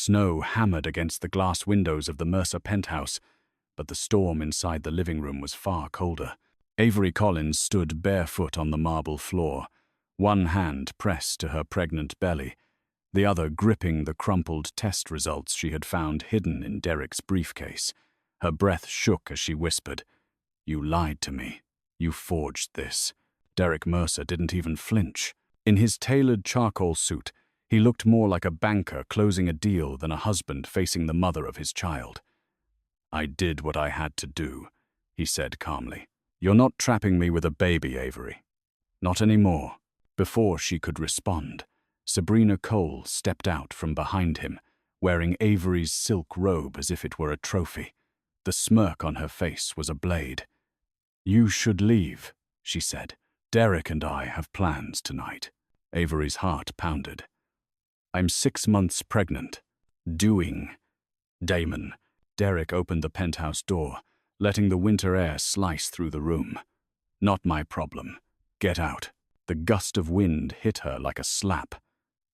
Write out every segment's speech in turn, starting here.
Snow hammered against the glass windows of the Mercer penthouse, but the storm inside the living room was far colder. Avery Collins stood barefoot on the marble floor, one hand pressed to her pregnant belly, the other gripping the crumpled test results she had found hidden in Derek's briefcase. Her breath shook as she whispered, "You lied to me. You forged this." Derek Mercer didn't even flinch. In his tailored charcoal suit, he looked more like a banker closing a deal than a husband facing the mother of his child. "I did what I had to do," he said calmly. "You're not trapping me with a baby, Avery. Not anymore." Before she could respond, Sabrina Cole stepped out from behind him, wearing Avery's silk robe as if it were a trophy. The smirk on her face was a blade. "You should leave," she said. "Derek and I have plans tonight." Avery's heart pounded. "I'm 6 months pregnant." "Doing." "Damon." Derek opened the penthouse door, letting the winter air slice through the room. "Not my problem. Get out." The gust of wind hit her like a slap.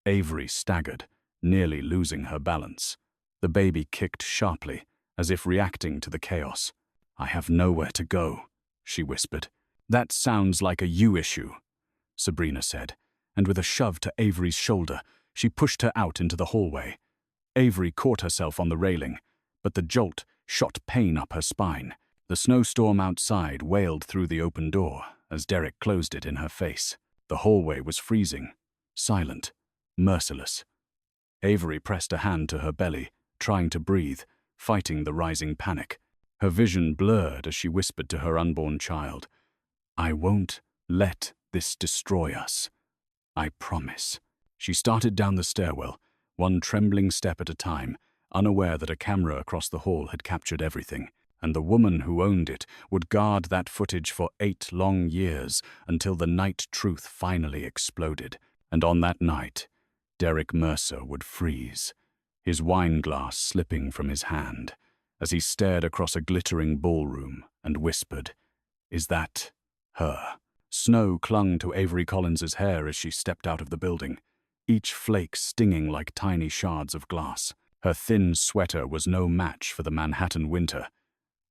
Avery staggered, nearly losing her balance. The baby kicked sharply, as if reacting to the chaos. "I have nowhere to go," she whispered. "That sounds like a you issue," Sabrina said, and with a shove to Avery's shoulder, she pushed her out into the hallway. Avery caught herself on the railing, but the jolt shot pain up her spine. The snowstorm outside wailed through the open door as Derek closed it in her face. The hallway was freezing, silent, merciless. Avery pressed a hand to her belly, trying to breathe, fighting the rising panic. Her vision blurred as she whispered to her unborn child, "I won't let this destroy us. I promise." She started down the stairwell, one trembling step at a time, unaware that a camera across the hall had captured everything, and the woman who owned it would guard that footage for 8 long years until the night truth finally exploded. And on that night, Derek Mercer would freeze, his wine glass slipping from his hand, as he stared across a glittering ballroom and whispered, "Is that her?" Snow clung to Avery Collins's hair as she stepped out of the building, each flake stinging like tiny shards of glass. Her thin sweater was no match for the Manhattan winter,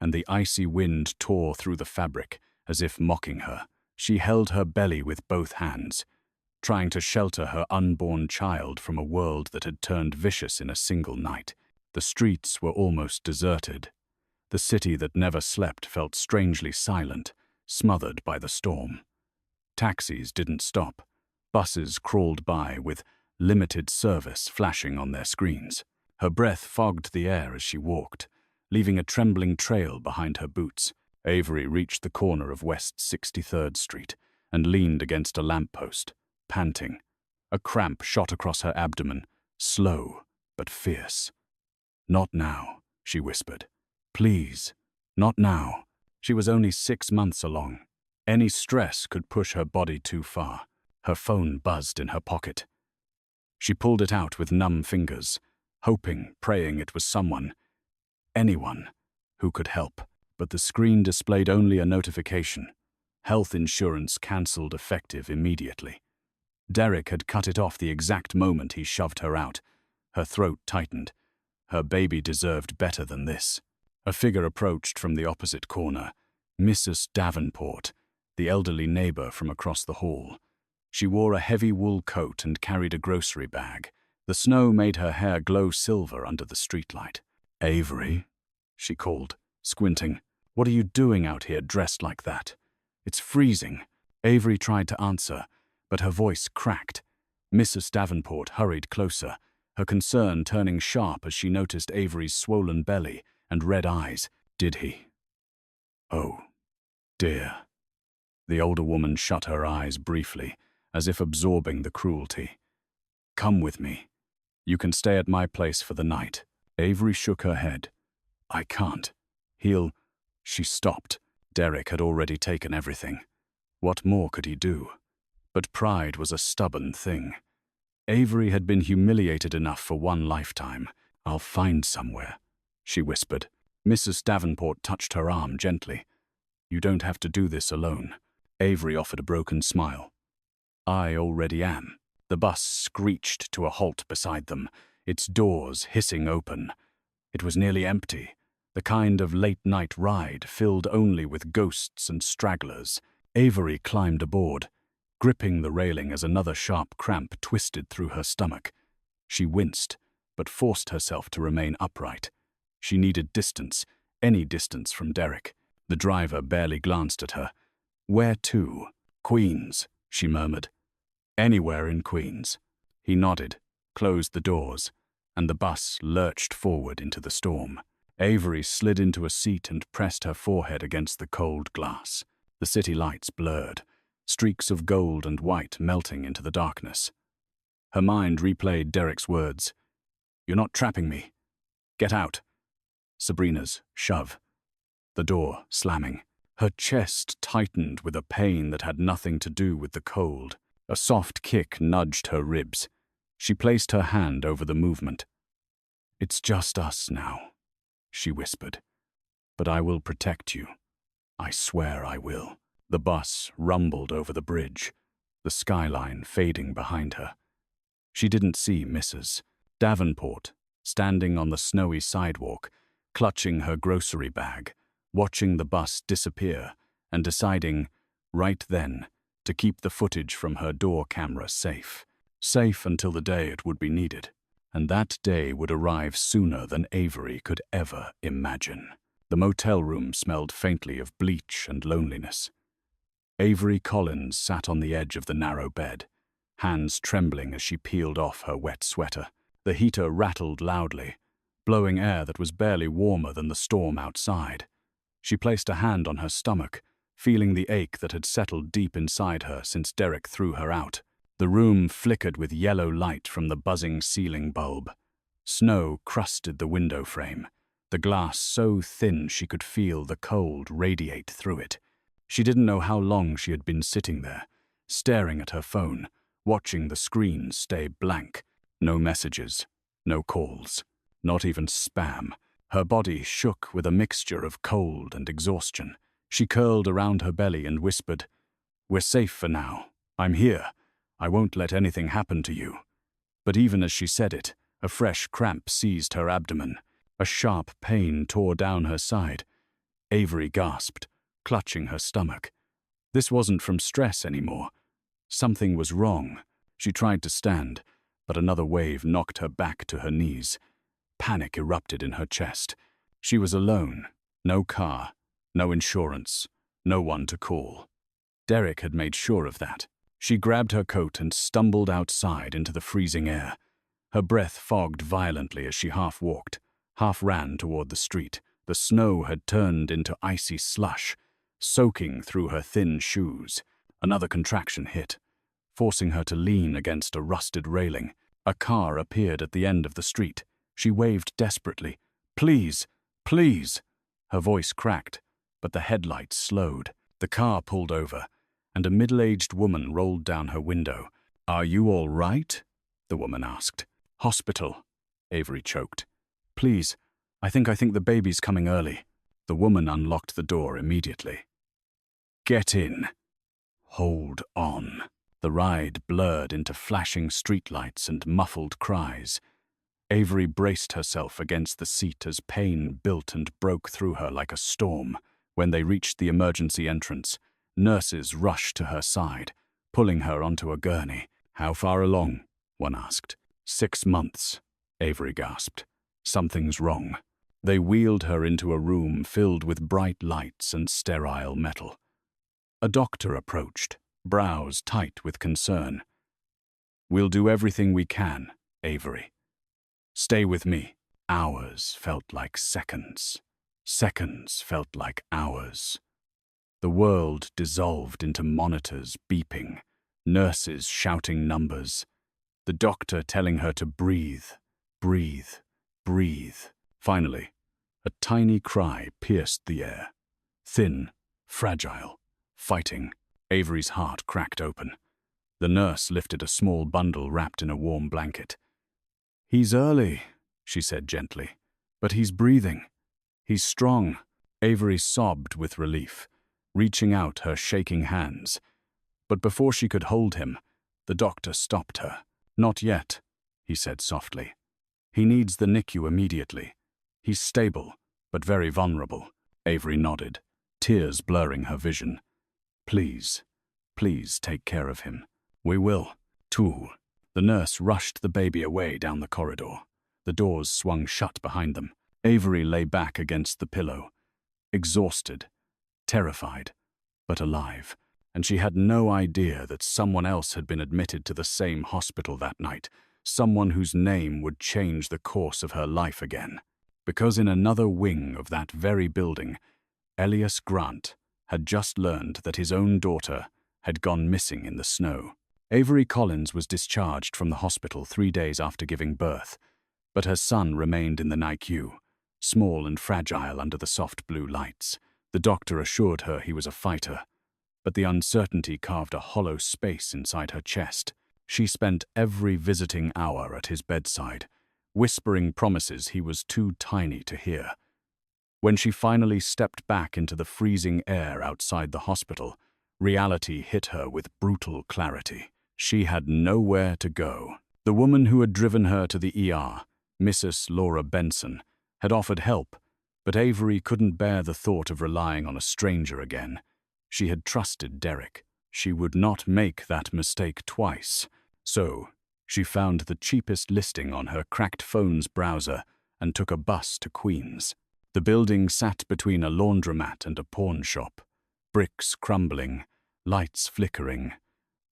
and the icy wind tore through the fabric as if mocking her. She held her belly with both hands, trying to shelter her unborn child from a world that had turned vicious in a single night. The streets were almost deserted. The city that never slept felt strangely silent, smothered by the storm. Taxis didn't stop. Buses crawled by with limited service flashing on their screens. Her breath fogged the air as she walked, leaving a trembling trail behind her boots. Avery reached the corner of West 63rd Street and leaned against a lamppost, panting. A cramp shot across her abdomen, slow but fierce. "Not now," she whispered. "Please, not now." She was only 6 months along. Any stress could push her body too far. Her phone buzzed in her pocket. She pulled it out with numb fingers, hoping, praying it was someone, anyone, who could help. But the screen displayed only a notification. Health insurance cancelled effective immediately. Derek had cut it off the exact moment he shoved her out. Her throat tightened. Her baby deserved better than this. A figure approached from the opposite corner, Mrs. Davenport, the elderly neighbor from across the hall. She wore a heavy wool coat and carried a grocery bag. The snow made her hair glow silver under the streetlight. "Avery," she called, squinting. "What are you doing out here dressed like that? It's freezing." Avery tried to answer, but her voice cracked. Mrs. Davenport hurried closer, her concern turning sharp as she noticed Avery's swollen belly and red eyes. "Did he?" "Oh, dear." The older woman shut her eyes briefly, as if absorbing the cruelty. "Come with me. You can stay at my place for the night." Avery shook her head. "I can't. He'll—" She stopped. Derek had already taken everything. What more could he do? But pride was a stubborn thing. Avery had been humiliated enough for one lifetime. "I'll find somewhere," she whispered. Mrs. Davenport touched her arm gently. "You don't have to do this alone." Avery offered a broken smile. "I already am." The bus screeched to a halt beside them, its doors hissing open. It was nearly empty, the kind of late-night ride filled only with ghosts and stragglers. Avery climbed aboard, gripping the railing as another sharp cramp twisted through her stomach. She winced, but forced herself to remain upright. She needed distance, any distance from Derek. The driver barely glanced at her. "Where to?" "Queens," she murmured. "Anywhere in Queens." He nodded, closed the doors, and the bus lurched forward into the storm. Avery slid into a seat and pressed her forehead against the cold glass. The city lights blurred, streaks of gold and white melting into the darkness. Her mind replayed Derek's words. "You're not trapping me. Get out." Sabrina's shove. The door slamming. Her chest tightened with a pain that had nothing to do with the cold. A soft kick nudged her ribs. She placed her hand over the movement. "It's just us now," she whispered. "But I will protect you. I swear I will." The bus rumbled over the bridge, the skyline fading behind her. She didn't see Mrs. Davenport, standing on the snowy sidewalk, clutching her grocery bag, watching the bus disappear and deciding, right then, to keep the footage from her door camera safe. Safe until the day it would be needed. And that day would arrive sooner than Avery could ever imagine. The motel room smelled faintly of bleach and loneliness. Avery Collins sat on the edge of the narrow bed, hands trembling as she peeled off her wet sweater. The heater rattled loudly, blowing air that was barely warmer than the storm outside. She placed a hand on her stomach, feeling the ache that had settled deep inside her since Derek threw her out. The room flickered with yellow light from the buzzing ceiling bulb. Snow crusted the window frame, the glass so thin she could feel the cold radiate through it. She didn't know how long she had been sitting there, staring at her phone, watching the screen stay blank. No messages, no calls, not even spam. Her body shook with a mixture of cold and exhaustion. She curled around her belly and whispered, "We're safe for now. I'm here. I won't let anything happen to you." But even as she said it, a fresh cramp seized her abdomen. A sharp pain tore down her side. Avery gasped, clutching her stomach. This wasn't from stress anymore. Something was wrong. She tried to stand, but another wave knocked her back to her knees. Panic erupted in her chest. She was alone. No car, no insurance, no one to call. Derek had made sure of that. She grabbed her coat and stumbled outside into the freezing air. Her breath fogged violently as she half walked, half ran toward the street. The snow had turned into icy slush, soaking through her thin shoes. Another contraction hit, forcing her to lean against a rusted railing. A car appeared at the end of the street. She waved desperately. "Please, please." Her voice cracked, but the headlights slowed. The car pulled over, and a middle-aged woman rolled down her window. "Are you all right?" the woman asked. "Hospital," Avery choked. "Please, I think the baby's coming early." The woman unlocked the door immediately. "Get in." "Hold on." The ride blurred into flashing streetlights and muffled cries. Avery braced herself against the seat as pain built and broke through her like a storm. When they reached the emergency entrance, nurses rushed to her side, pulling her onto a gurney. "How far along?" one asked. 6 months, Avery gasped. "Something's wrong." They wheeled her into a room filled with bright lights and sterile metal. A doctor approached, brows tight with concern. "We'll do everything we can, Avery. Stay with me." Hours felt like seconds. Seconds felt like hours. The world dissolved into monitors beeping, nurses shouting numbers, the doctor telling her to breathe, breathe, breathe. Finally, a tiny cry pierced the air. Thin, fragile, fighting. Avery's heart cracked open. The nurse lifted a small bundle wrapped in a warm blanket. "He's early," she said gently, "but he's breathing. He's strong." Avery sobbed with relief, reaching out her shaking hands. But before she could hold him, the doctor stopped her. "Not yet," he said softly. He needs the NICU immediately. He's stable, but very vulnerable. Avery nodded, tears blurring her vision. Please, please take care of him. We will. Tool. The nurse rushed the baby away down the corridor. The doors swung shut behind them. Avery lay back against the pillow, exhausted, terrified, but alive, and she had no idea that someone else had been admitted to the same hospital that night, someone whose name would change the course of her life again. Because in another wing of that very building, Elias Grant had just learned that his own daughter had gone missing in the snow. Avery Collins was discharged from the hospital 3 days after giving birth, but her son remained in the NICU, small and fragile under the soft blue lights. The doctor assured her he was a fighter, but the uncertainty carved a hollow space inside her chest. She spent every visiting hour at his bedside, whispering promises he was too tiny to hear. When she finally stepped back into the freezing air outside the hospital, reality hit her with brutal clarity. She had nowhere to go. The woman who had driven her to the ER, Mrs. Laura Benson, had offered help, but Avery couldn't bear the thought of relying on a stranger again. She had trusted Derek. She would not make that mistake twice. So, she found the cheapest listing on her cracked phone's browser and took a bus to Queens. The building sat between a laundromat and a pawn shop, bricks crumbling, lights flickering.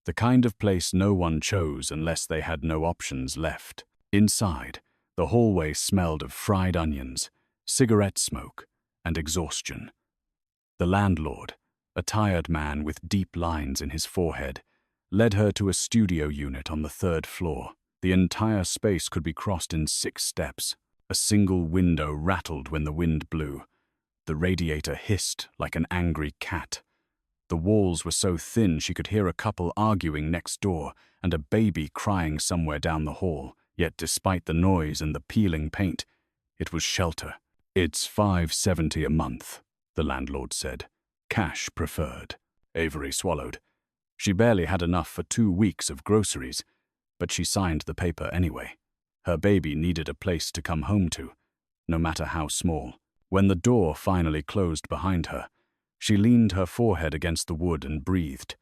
The kind of place no one chose unless they had no options left. Inside, the hallway smelled of fried onions, cigarette smoke, and exhaustion. The landlord, a tired man with deep lines in his forehead, led her to a studio unit on the 3rd floor. The entire space could be crossed in 6 steps. A single window rattled when the wind blew. The radiator hissed like an angry cat. The walls were so thin she could hear a couple arguing next door and a baby crying somewhere down the hall. Yet despite the noise and the peeling paint, it was shelter. It's $5.70 a month, the landlord said. Cash preferred. Avery swallowed. She barely had enough for 2 weeks of groceries, but she signed the paper anyway. Her baby needed a place to come home to, no matter how small. When the door finally closed behind her, she leaned her forehead against the wood and breathed.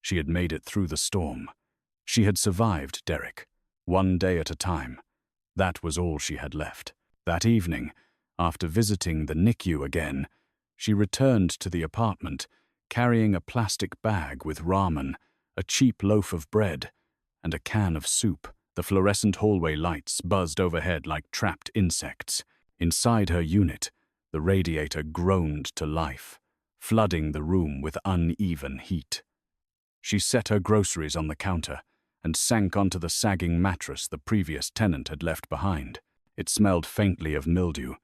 She had made it through the storm. She had survived Derek, 1 day at a time. That was all she had left. That evening, after visiting the NICU again, she returned to the apartment, carrying a plastic bag with ramen, a cheap loaf of bread, and a can of soup. The fluorescent hallway lights buzzed overhead like trapped insects. Inside her unit, the radiator groaned to life, flooding the room with uneven heat. She set her groceries on the counter and sank onto the sagging mattress the previous tenant had left behind. It smelled faintly of mildew,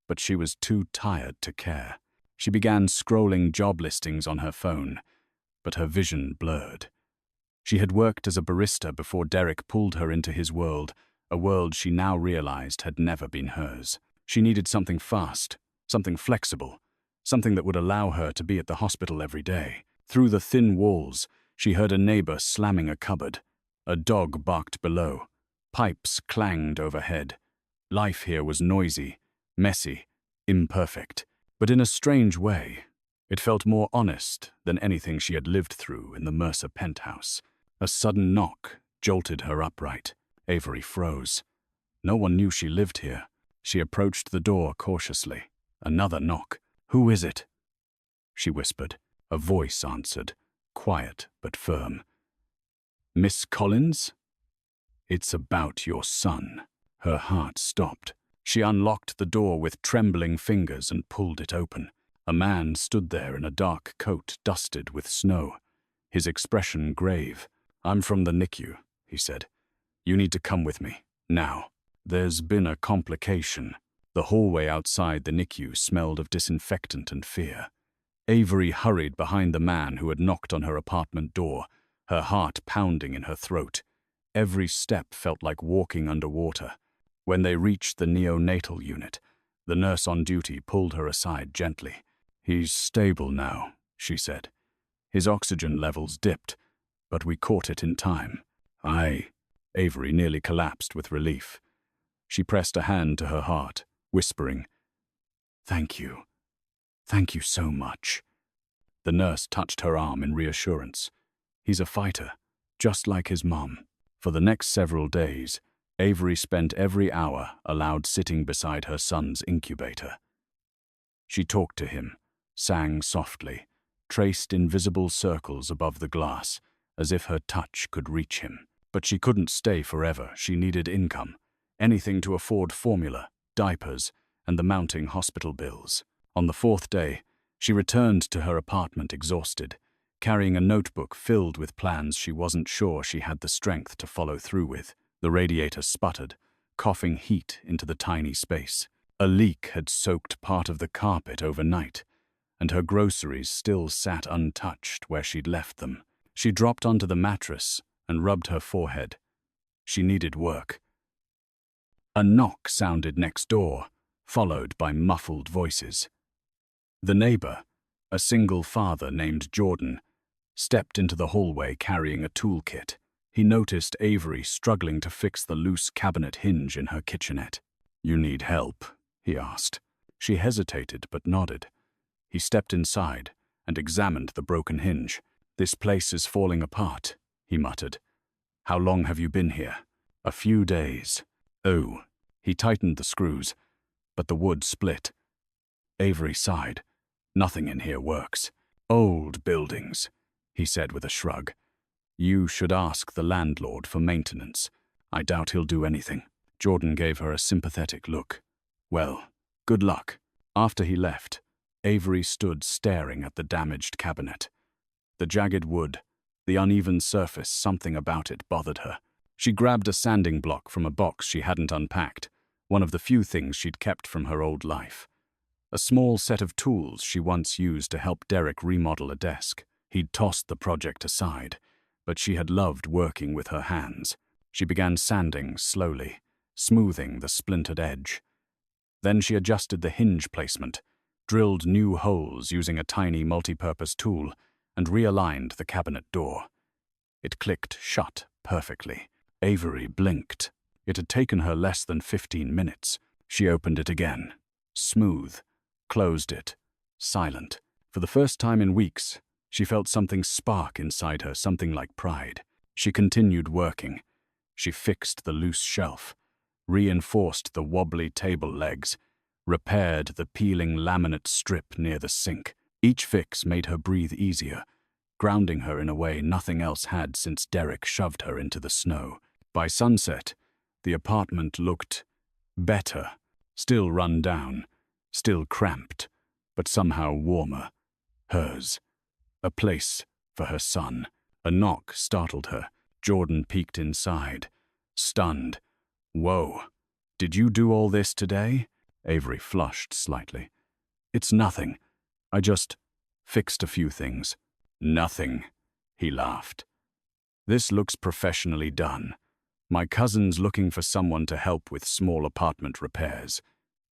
but she was too tired to care. She began scrolling job listings on her phone, but her vision blurred. She had worked as a barista before Derek pulled her into his world, a world she now realized had never been hers. She needed something fast, something flexible, something that would allow her to be at the hospital every day. Through the thin walls, she heard a neighbor slamming a cupboard. A dog barked below. Pipes clanged overhead. Life here was noisy, messy, imperfect, but in a strange way, it felt more honest than anything she had lived through in the Mercer penthouse. A sudden knock jolted her upright. Avery froze. No one knew she lived here. She approached the door cautiously. Another knock. "Who is it?" she whispered. A voice answered, quiet but firm. "Miss Collins? It's about your son." Her heart stopped. She unlocked the door with trembling fingers and pulled it open. A man stood there in a dark coat dusted with snow, his expression grave. "I'm from the NICU," he said. "You need to come with me, now." There's been a complication. The hallway outside the NICU smelled of disinfectant and fear. Avery hurried behind the man who had knocked on her apartment door, her heart pounding in her throat. Every step felt like walking underwater. When they reached the neonatal unit, the nurse on duty pulled her aside gently. "He's stable now," she said. "His oxygen levels dipped, but we caught it in time." Avery nearly collapsed with relief. She pressed a hand to her heart, whispering, "Thank you. Thank you so much." The nurse touched her arm in reassurance. "He's a fighter, just like his mom." For the next several days, Avery spent every hour allowed sitting beside her son's incubator. She talked to him, sang softly, traced invisible circles above the glass, as if her touch could reach him. But she couldn't stay forever. She needed income, anything to afford formula, diapers, and the mounting hospital bills. On the fourth day, she returned to her apartment exhausted, carrying a notebook filled with plans she wasn't sure she had the strength to follow through with. The radiator sputtered, coughing heat into the tiny space. A leak had soaked part of the carpet overnight, and her groceries still sat untouched where she'd left them. She dropped onto the mattress and rubbed her forehead. She needed work. A knock sounded next door, followed by muffled voices. The neighbor, a single father named Jordan, stepped into the hallway carrying a toolkit. He noticed Avery struggling to fix the loose cabinet hinge in her kitchenette. "You need help?" he asked. She hesitated but nodded. He stepped inside and examined the broken hinge. "This place is falling apart," he muttered. "How long have you been here?" "A few days." "Oh." He tightened the screws, but the wood split. Avery sighed. "Nothing in here works." "Old buildings," he said with a shrug. "You should ask the landlord for maintenance. I doubt he'll do anything." Jordan gave her a sympathetic look. "Well, good luck." After he left, Avery stood staring at the damaged cabinet. The jagged wood, the uneven surface, something about it bothered her. She grabbed a sanding block from a box she hadn't unpacked, one of the few things she'd kept from her old life. A small set of tools she once used to help Derek remodel a desk. He'd tossed the project aside, but she had loved working with her hands. She began sanding slowly, smoothing the splintered edge. Then she adjusted the hinge placement, drilled new holes using a tiny multi-purpose tool, and realigned the cabinet door. It clicked shut perfectly. Avery blinked. It had taken her less than 15 minutes. She opened it again. Smooth. Closed it. Silent. For the first time in weeks, she felt something spark inside her, something like pride. She continued working. She fixed the loose shelf, reinforced the wobbly table legs, repaired the peeling laminate strip near the sink. Each fix made her breathe easier, grounding her in a way nothing else had since Derek shoved her into the snow. By sunset, the apartment looked better, still run down, still cramped, but somehow warmer. Hers. A place for her son. A knock startled her. Jordan peeked inside, stunned. "Whoa, did you do all this today?" Avery flushed slightly. "It's nothing. I just fixed a few things." "Nothing," he laughed. "This looks professionally done. My cousin's looking for someone to help with small apartment repairs.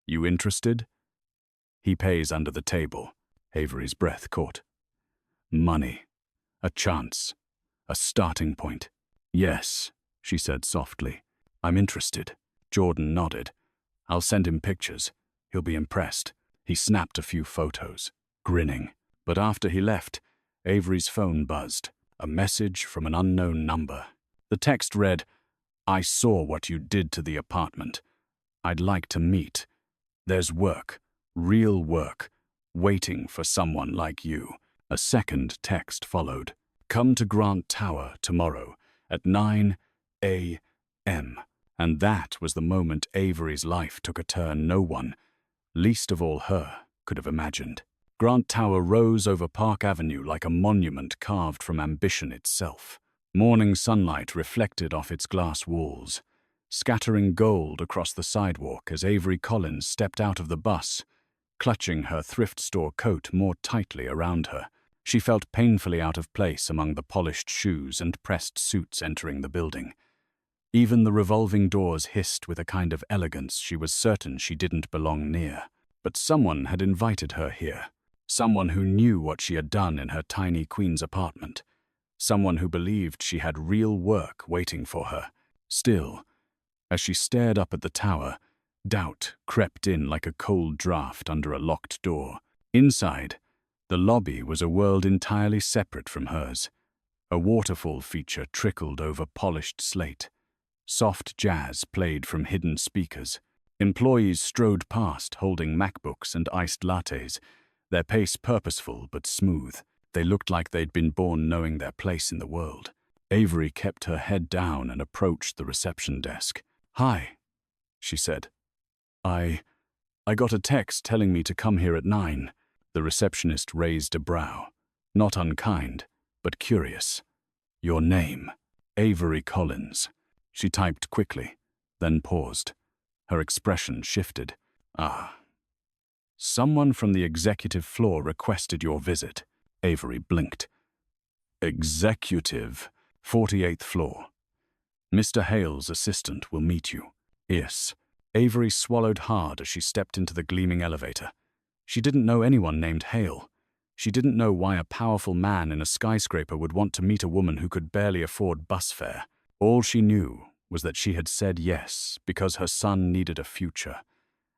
You interested?" "He pays under the table." Avery's breath caught. "Money. A chance. A starting point." "Yes," she said softly. "I'm interested." Jordan nodded. "I'll send him pictures. He'll be impressed." He snapped a few photos, grinning. But after he left, Avery's phone buzzed. A message from an unknown number. The text read, "I saw what you did to the apartment. I'd like to meet. There's work, real work, waiting for someone like you." A second text followed. "Come to Grant Tower tomorrow at 9 a.m. And that was the moment Avery's life took a turn no one, least of all her, could have imagined. Grant Tower rose over Park Avenue like a monument carved from ambition itself. Morning sunlight reflected off its glass walls, scattering gold across the sidewalk as Avery Collins stepped out of the bus, clutching her thrift store coat more tightly around her. She felt painfully out of place among the polished shoes and pressed suits entering the building. Even the revolving doors hissed with a kind of elegance she was certain she didn't belong near. But someone had invited her here. Someone who knew what she had done in her tiny Queens apartment. Someone who believed she had real work waiting for her. Still, As she stared up at the tower, doubt crept in like a cold draft under a locked door. Inside, the lobby was a world entirely separate from hers. A waterfall feature trickled over polished slate. Soft jazz played from hidden speakers. Employees strode past holding MacBooks and iced lattes, their pace purposeful but smooth. They looked like they'd been born knowing their place in the world. Avery kept her head down and approached the reception desk. "Hi," she said. I got a text telling me to come here at 9. The receptionist raised a brow. Not unkind, but curious. "Your name?" "Avery Collins." She typed quickly, then paused. Her expression shifted. "Ah. Someone from the executive floor requested your visit." Avery blinked. "Executive, 48th floor. Mr. Hale's assistant will meet you." "Yes." Avery swallowed hard as she stepped into the gleaming elevator. She didn't know anyone named Hale. She didn't know why a powerful man in a skyscraper would want to meet a woman who could barely afford bus fare. All she knew was that she had said yes because her son needed a future,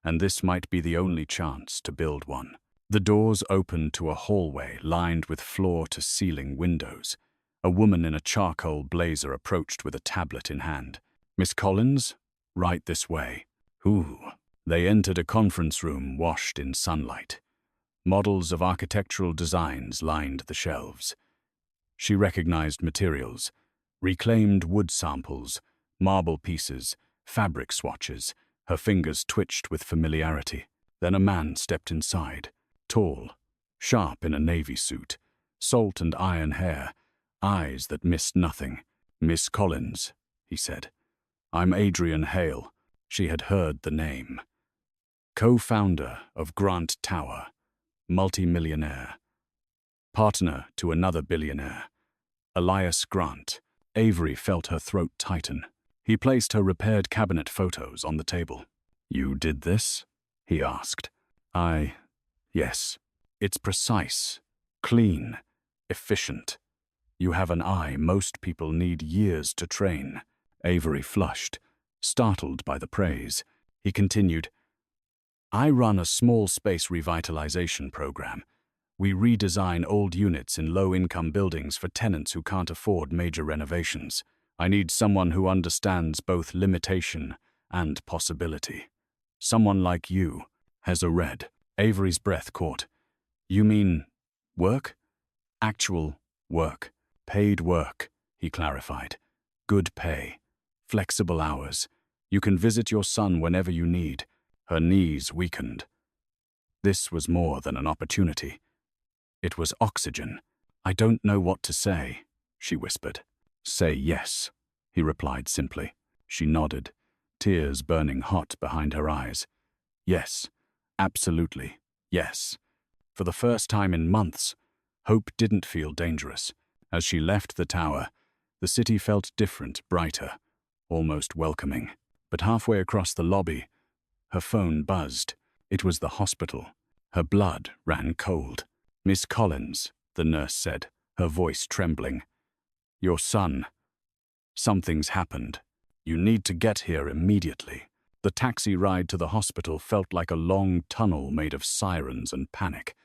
and this might be the only chance to build one. The doors opened to a hallway lined with floor-to-ceiling windows. A woman in a charcoal blazer approached with a tablet in hand. "Miss Collins? Right this way." "Ooh." They entered a conference room washed in sunlight. Models of architectural designs lined the shelves. She recognized materials: reclaimed wood samples, marble pieces, fabric swatches. Her fingers twitched with familiarity. Then a man stepped inside, tall, sharp in a navy suit, salt and iron hair, eyes that missed nothing. "Miss Collins," he said. "I'm Adrian Hale." She had heard the name. Co-founder of Grant Tower, multi-millionaire. Partner to another billionaire, Elias Grant. Avery felt her throat tighten. He placed her repaired cabinet photos on the table. "You did this?" he asked. Yes. It's precise, clean, efficient. You have an eye most people need years to train." Avery flushed, startled by the praise. He continued, "I run a small space revitalization program. We redesign old units in low-income buildings for tenants who can't afford major renovations. I need someone who understands both limitation and possibility. Someone like you." Heza read. Avery's breath caught. "You mean work?" "Actual work. Paid work," he clarified. "Good pay. Flexible hours. You can visit your son whenever you need." Her knees weakened. This was more than an opportunity. It was oxygen. "I don't know what to say," she whispered. "Say yes," he replied simply. She nodded, tears burning hot behind her eyes. "Yes, absolutely, yes." For the first time in months, hope didn't feel dangerous. As she left the tower, the city felt different, brighter, almost welcoming. But halfway across the lobby, her phone buzzed. It was the hospital. Her blood ran cold. "Miss Collins," the nurse said, her voice trembling. "Your son. Something's happened. You need to get here immediately." The taxi ride to the hospital felt like a long tunnel made of sirens and panic.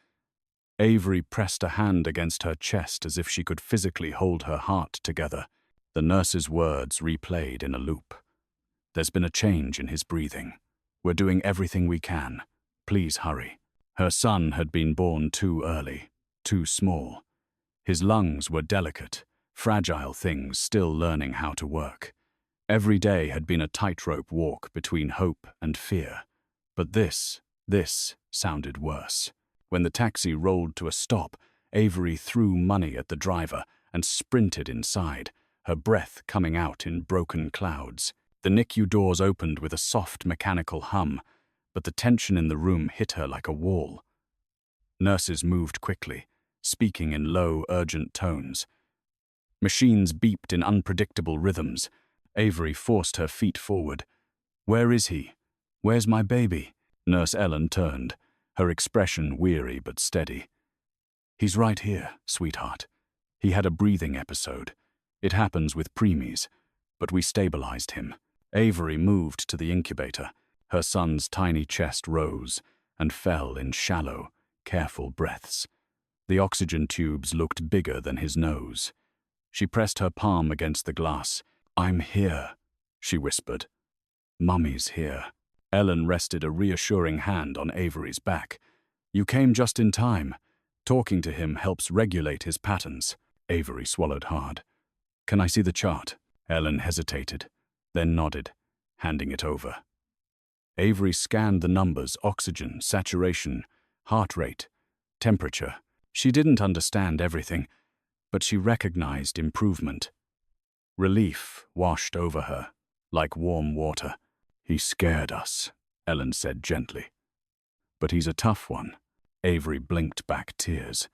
Avery pressed a hand against her chest as if she could physically hold her heart together. The nurse's words replayed in a loop. "There's been a change in his breathing. We're doing everything we can. Please hurry." Her son had been born too early, too small. His lungs were delicate, fragile things still learning how to work. Every day had been a tightrope walk between hope and fear. But this sounded worse. When the taxi rolled to a stop, Avery threw money at the driver and sprinted inside, her breath coming out in broken clouds. The NICU doors opened with a soft mechanical hum, but the tension in the room hit her like a wall. Nurses moved quickly, speaking in low, urgent tones. Machines beeped in unpredictable rhythms. Avery forced her feet forward. "Where is he? Where's my baby?" Nurse Ellen turned, her expression weary but steady. "He's right here, sweetheart. He had a breathing episode. It happens with preemies, but we stabilized him." Avery moved to the incubator. Her son's tiny chest rose and fell in shallow, careful breaths. The oxygen tubes looked bigger than his nose. She pressed her palm against the glass. "I'm here," she whispered. "Mummy's here." Ellen rested a reassuring hand on Avery's back. "You came just in time. Talking to him helps regulate his patterns." Avery swallowed hard. "Can I see the chart?" Ellen hesitated, then nodded, handing it over. Avery scanned the numbers: oxygen, saturation, heart rate, temperature. She didn't understand everything, but she recognized improvement. Relief washed over her, like warm water. "He scared us," Ellen said gently. "But he's a tough one." Avery blinked back tears.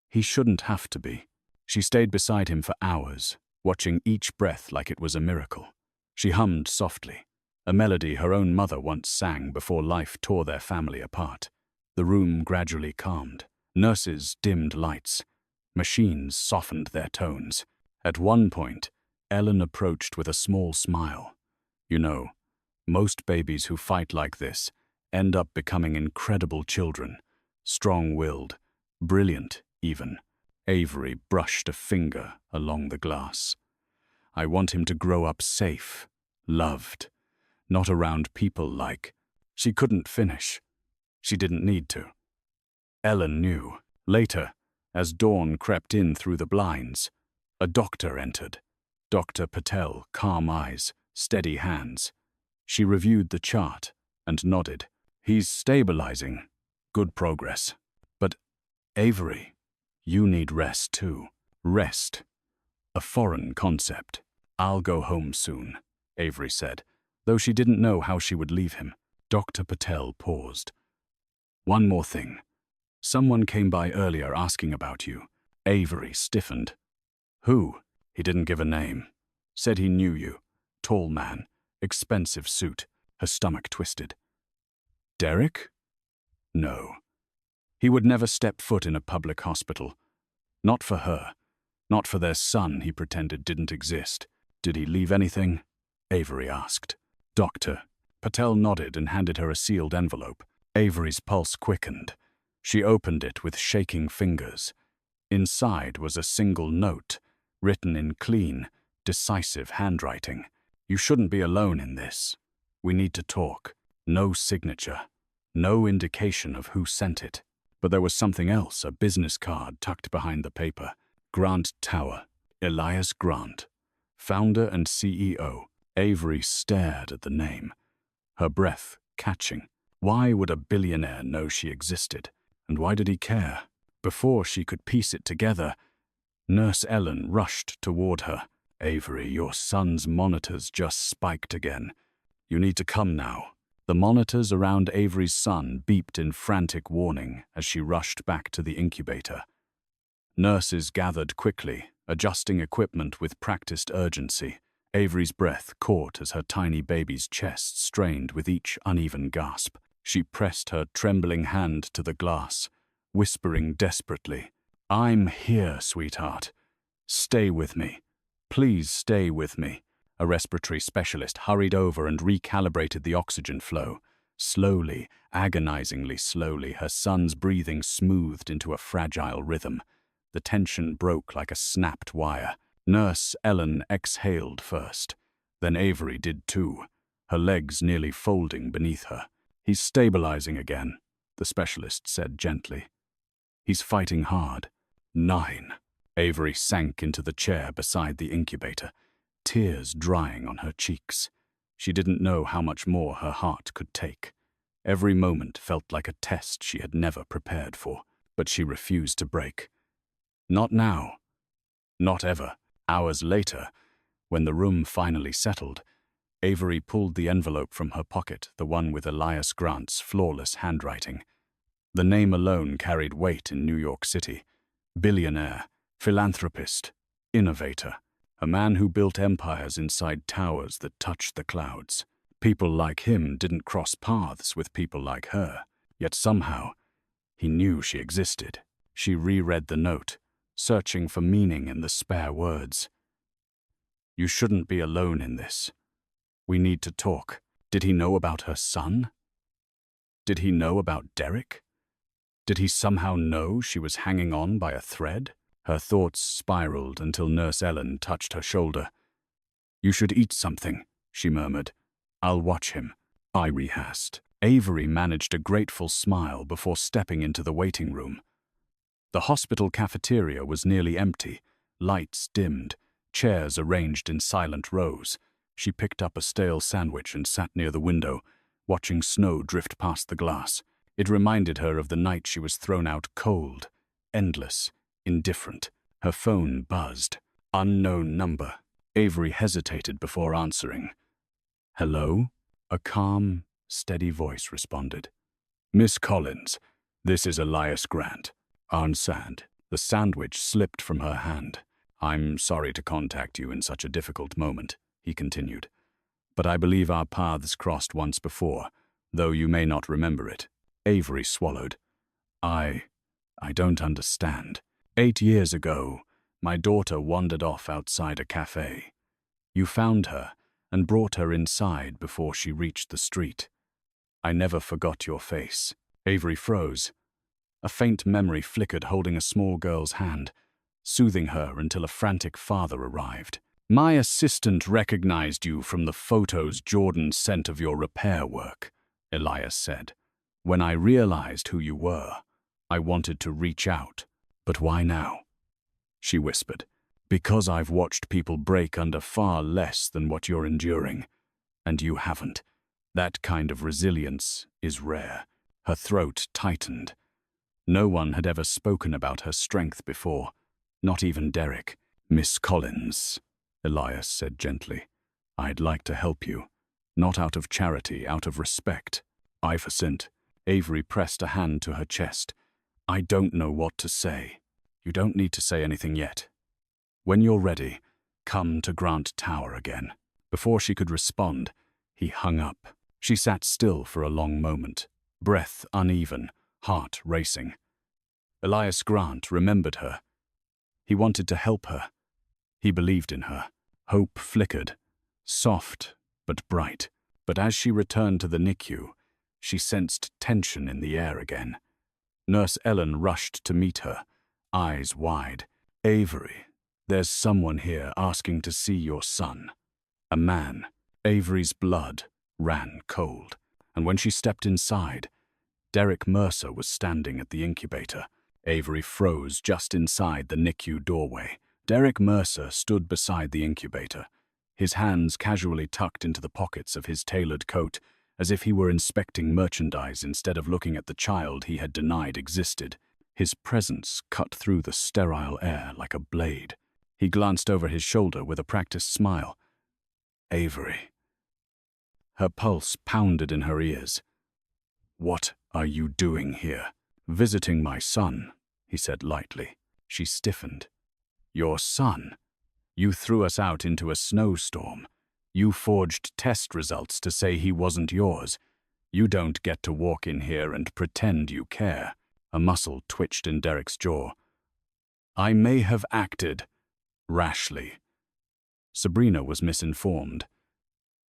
"He shouldn't have to be." She stayed beside him for hours, watching each breath like it was a miracle. She hummed softly, a melody her own mother once sang before life tore their family apart. The room gradually calmed. Nurses dimmed lights. Machines softened their tones. At one point, Ellen approached with a small smile. "You know, most babies who fight like this end up becoming incredible children, strong-willed, brilliant even." Avery brushed a finger along the glass. "I want him to grow up safe, loved, not around people like..." She couldn't finish. She didn't need to. Ellen knew. Later, as dawn crept in through the blinds, a doctor entered. Dr. Patel, calm eyes, steady hands. She reviewed the chart and nodded. "He's stabilizing. Good progress. But, Avery, you need rest too." Rest. A foreign concept. "I'll go home soon," Avery said, though she didn't know how she would leave him. Dr. Patel paused. "One more thing. Someone came by earlier asking about you." Avery stiffened. "Who?" He didn't give a name. "Said he knew you. Tall man. Expensive suit." Her stomach twisted. "Derek?" No. He would never step foot in a public hospital. Not for her. Not for their son he pretended didn't exist. "Did he leave anything?" Avery asked. "Doctor." Patel nodded and handed her a sealed envelope. Avery's pulse quickened. She opened it with shaking fingers. Inside was a single note, written in clean, decisive handwriting. "You shouldn't be alone in this. We need to talk." No signature. No indication of who sent it. But there was something else, a business card tucked behind the paper. "Grant Tower. Elias Grant. Founder and CEO." Avery stared at the name, her breath catching. Why would a billionaire know she existed? And why did he care? Before she could piece it together, Nurse Ellen rushed toward her. "Avery, your son's monitors just spiked again. You need to come now." The monitors around Avery's son beeped in frantic warning as she rushed back to the incubator. Nurses gathered quickly, adjusting equipment with practiced urgency. Avery's breath caught as her tiny baby's chest strained with each uneven gasp. She pressed her trembling hand to the glass, whispering desperately, "I'm here, sweetheart. Stay with me. Please stay with me." A respiratory specialist hurried over and recalibrated the oxygen flow. Slowly, agonizingly slowly, her son's breathing smoothed into a fragile rhythm. The tension broke like a snapped wire. Nurse Ellen exhaled first. Then Avery did too, her legs nearly folding beneath her. "He's stabilizing again," the specialist said gently. "He's fighting hard." 9. Avery sank into the chair beside the incubator, tears drying on her cheeks. She didn't know how much more her heart could take. Every moment felt like a test she had never prepared for, but she refused to break. Not now. Not ever. Hours later, when the room finally settled, Avery pulled the envelope from her pocket, the one with Elias Grant's flawless handwriting. The name alone carried weight in New York City. Billionaire, philanthropist, innovator, a man who built empires inside towers that touched the clouds. People like him didn't cross paths with people like her, yet somehow he knew she existed. She reread the note, searching for meaning in the spare words. "You shouldn't be alone in this. We need to talk. Did he know about her son? Did he know about Derek? Did he somehow know she was hanging on by a thread? Her thoughts spiraled until Nurse Ellen touched her shoulder. "You should eat something," she murmured. "I'll watch him." I rehearsed. Avery managed a grateful smile before stepping into the waiting room. The hospital cafeteria was nearly empty, lights dimmed, chairs arranged in silent rows. She picked up a stale sandwich and sat near the window, watching snow drift past the glass. It reminded her of the night she was thrown out cold, endless, indifferent. Her phone buzzed. Unknown number. Avery hesitated before answering. "Hello?" A calm, steady voice responded. "Miss Collins, this is Elias Grant." Answered. The sandwich slipped from her hand. "I'm sorry to contact you in such a difficult moment," he continued. "But I believe our paths crossed once before, though you may not remember it." Avery swallowed. I don't understand. 8 years ago, my daughter wandered off outside a cafe. You found her and brought her inside before she reached the street. I never forgot your face." Avery froze. A faint memory flickered holding a small girl's hand, soothing her until a frantic father arrived. "My assistant recognized you from the photos Jordan sent of your repair work," Elias said. "When I realized who you were, I wanted to reach out. But why now?" She whispered. "Because I've watched people break under far less than what you're enduring. And you haven't. That kind of resilience is rare." Her throat tightened. No one had ever spoken about her strength before, not even Derek. "Miss Collins," Elias said gently, "I'd like to help you. Not out of charity, out of respect." Ivercent. Avery pressed a hand to her chest. "I don't know what to say." "You don't need to say anything yet. When you're ready, come to Grant Tower again." Before she could respond, he hung up. She sat still for a long moment, breath uneven, heart racing. Elias Grant remembered her. He wanted to help her. He believed in her. Hope flickered, soft but bright. But as she returned to the NICU, she sensed tension in the air again. Nurse Ellen rushed to meet her, eyes wide. "Avery, there's someone here asking to see your son." A man. Avery's blood ran cold, and when she stepped inside, Derek Mercer was standing at the incubator. Avery froze just inside the NICU doorway. Derek Mercer stood beside the incubator, his hands casually tucked into the pockets of his tailored coat, as if he were inspecting merchandise instead of looking at the child he had denied existed. His presence cut through the sterile air like a blade. He glanced over his shoulder with a practiced smile. "Avery." Her pulse pounded in her ears. "What are you doing here?" "Visiting my son," he said lightly. She stiffened. "Your son? You threw us out into a snowstorm. You forged test results to say he wasn't yours. You don't get to walk in here and pretend you care." A muscle twitched in Derek's jaw. "I may have acted rashly." Sabrina was misinformed.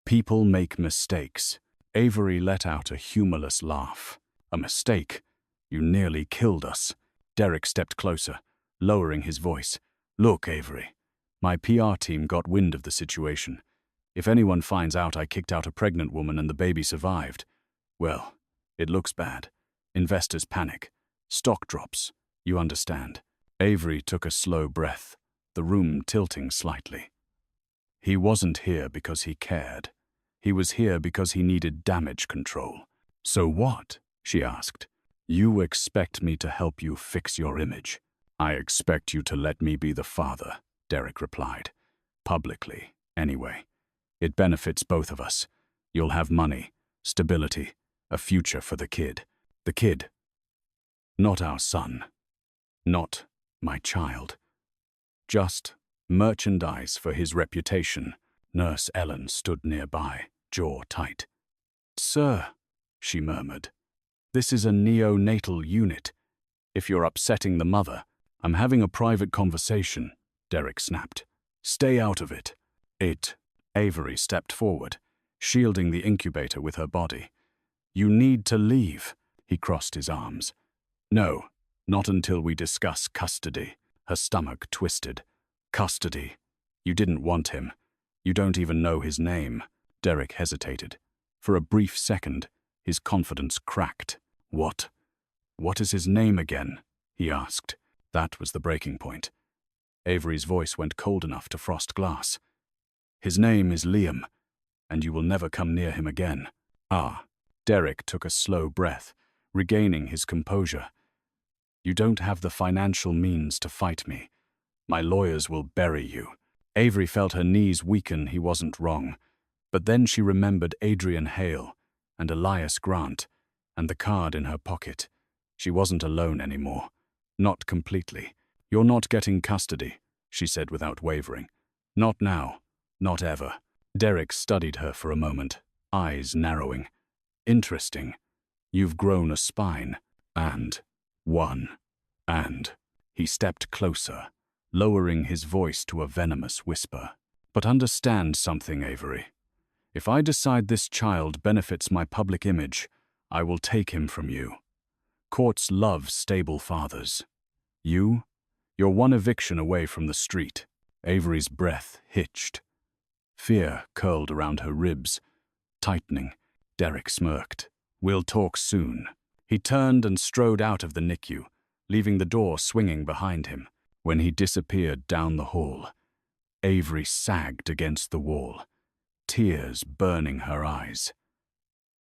"People make mistakes." Avery let out a humorless laugh. "A mistake? You nearly killed us." Derek stepped closer, lowering his voice. "Look, Avery, my PR team got wind of the situation. If anyone finds out I kicked out a pregnant woman and the baby survived, well, it looks bad. Investors panic. Stock drops. You understand." Avery took a slow breath, the room tilting slightly. He wasn't here because he cared. He was here because he needed damage control. "So what?" she asked. "You expect me to help you fix your image." "I expect you to let me be the father," Derek replied. "Publicly, anyway. It benefits both of us. You'll have money, stability, a future for the kid." "The kid?" "Not our son. Not my child. Just merchandise for his reputation." Nurse Ellen stood nearby, jaw tight. "Sir," she murmured, "this is a neonatal unit. If you're upsetting the mother—" "I'm having a private conversation," Derek snapped. "Stay out of it." Avery stepped forward. shielding the incubator with her body. "You need to leave." He crossed his arms. "No, not until we discuss custody." Her stomach twisted. "Custody? You didn't want him. You don't even know his name." Derek hesitated. For a brief second, his confidence cracked. "What? What is his name again?" he asked. That was the breaking point. Avery's voice went cold enough to frost glass. "His name is Liam, and you will never come near him again." "Ah." Derek took a slow breath, regaining his composure. "You don't have the financial means to fight me. My lawyers will bury you." Avery felt her knees weaken. He wasn't wrong. But then she remembered Adrian Hale and Elias Grant and the card in her pocket. She wasn't alone anymore. Not completely. "You're not getting custody," she said without wavering. "Not now. Not ever." Derek studied her for a moment, eyes narrowing. "Interesting. You've grown a spine. And he stepped closer, lowering his voice to a venomous whisper. "But understand something, Avery. If I decide this child benefits my public image, I will take him from you. Courts love stable fathers. You're one eviction away from the street." Avery's breath hitched. Fear curled around her ribs, tightening. Derek smirked. "We'll talk soon." He turned and strode out of the NICU, leaving the door swinging behind him. When he disappeared down the hall, Avery sagged against the wall, tears burning her eyes.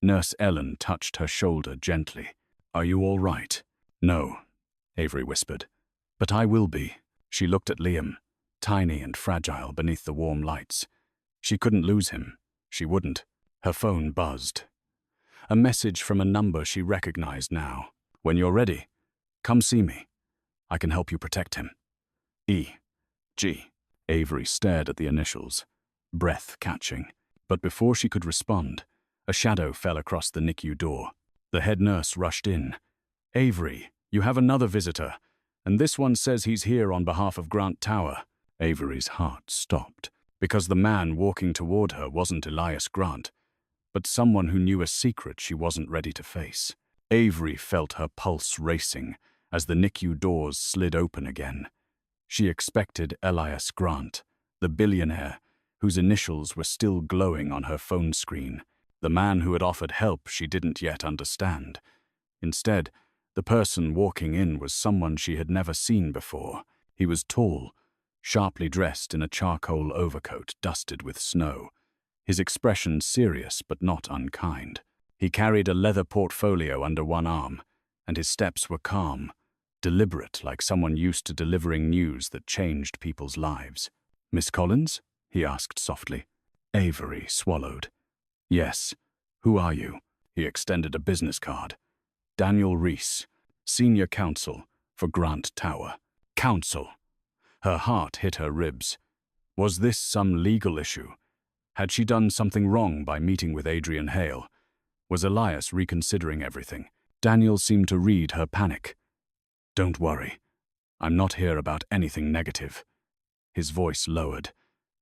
Nurse Ellen touched her shoulder gently. "Are you all right?" "No," Avery whispered. "But I will be." She looked at Liam, tiny and fragile beneath the warm lights. She couldn't lose him. She wouldn't. Her phone buzzed. A message from a number she recognized now. "When you're ready, come see me. I can help you protect him. E.G." Avery stared at the initials, breath catching. But before she could respond, a shadow fell across the NICU door. The head nurse rushed in. "Avery, you have another visitor, and this one says he's here on behalf of Grant Tower." Avery's heart stopped, because the man walking toward her wasn't Elias Grant, but someone who knew a secret she wasn't ready to face. Avery felt her pulse racing as the NICU doors slid open again. She expected Elias Grant, the billionaire, whose initials were still glowing on her phone screen, the man who had offered help she didn't yet understand. Instead, the person walking in was someone she had never seen before. He was tall, sharply dressed in a charcoal overcoat dusted with snow, his expression serious but not unkind. He carried a leather portfolio under one arm, and his steps were calm, deliberate, like someone used to delivering news that changed people's lives. "Miss Collins?" he asked softly. Avery swallowed. "Yes. Who are you?" He extended a business card. "Daniel Reese, Senior Counsel for Grant Tower." Counsel! Her heart hit her ribs. Was this some legal issue? Had she done something wrong by meeting with Adrian Hale? Was Elias reconsidering everything? Daniel seemed to read her panic. "Don't worry. I'm not here about anything negative." His voice lowered,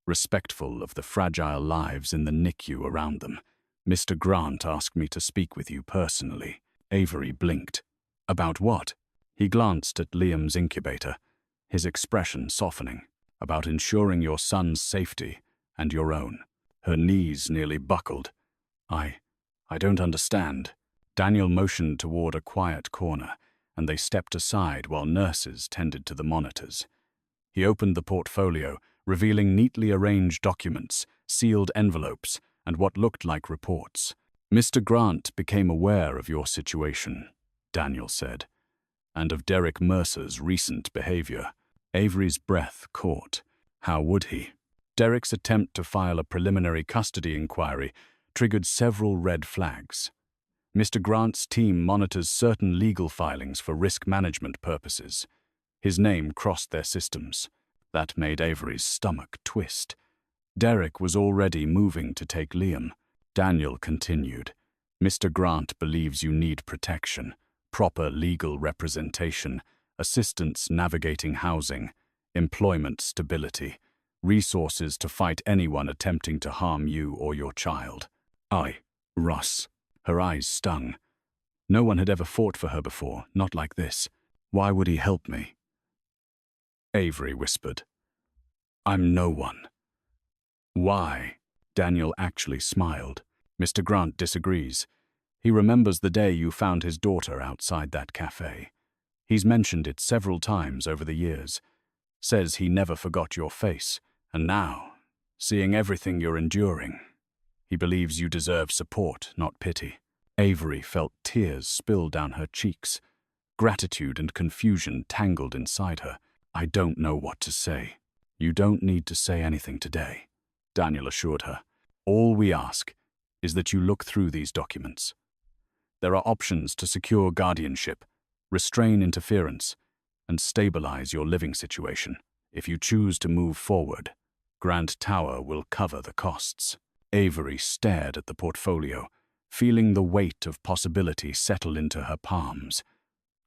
respectful of the fragile lives in the NICU around them. "Mr. Grant asked me to speak with you personally." Avery blinked. "About what?" He glanced at Liam's incubator, his expression softening. "About ensuring your son's safety and your own." Her knees nearly buckled. I don't understand." Daniel motioned toward a quiet corner, and they stepped aside while nurses tended to the monitors. He opened the portfolio, revealing neatly arranged documents, sealed envelopes, and what looked like reports. "Mr. Grant became aware of your situation," Daniel said, "and of Derek Mercer's recent behavior." Avery's breath caught. How would he? Derek's attempt to file a preliminary custody inquiry triggered several red flags. Mr. Grant's team monitors certain legal filings for risk management purposes. His name crossed their systems. That made Avery's stomach twist. Derek was already moving to take Liam. Daniel continued. "Mr. Grant believes you need protection, proper legal representation, assistance navigating housing, employment stability, resources to fight anyone attempting to harm you or your child." Ross. Her eyes stung. No one had ever fought for her before, not like this. Why would he help me? Avery whispered. I'm no one. Why? Daniel actually smiled. Mr. Grant disagrees. He remembers the day you found his daughter outside that cafe. He's mentioned it several times over the years. Says he never forgot your face. And now, seeing everything you're enduring, he believes you deserve support, not pity. Avery felt tears spill down her cheeks. Gratitude and confusion tangled inside her. I don't know what to say. You don't need to say anything today, Daniel assured her. All we ask is that you look through these documents. There are options to secure guardianship, restrain interference, and stabilize your living situation. If you choose to move forward, Grant Tower will cover the costs. Avery stared at the portfolio, feeling the weight of possibility settle into her palms.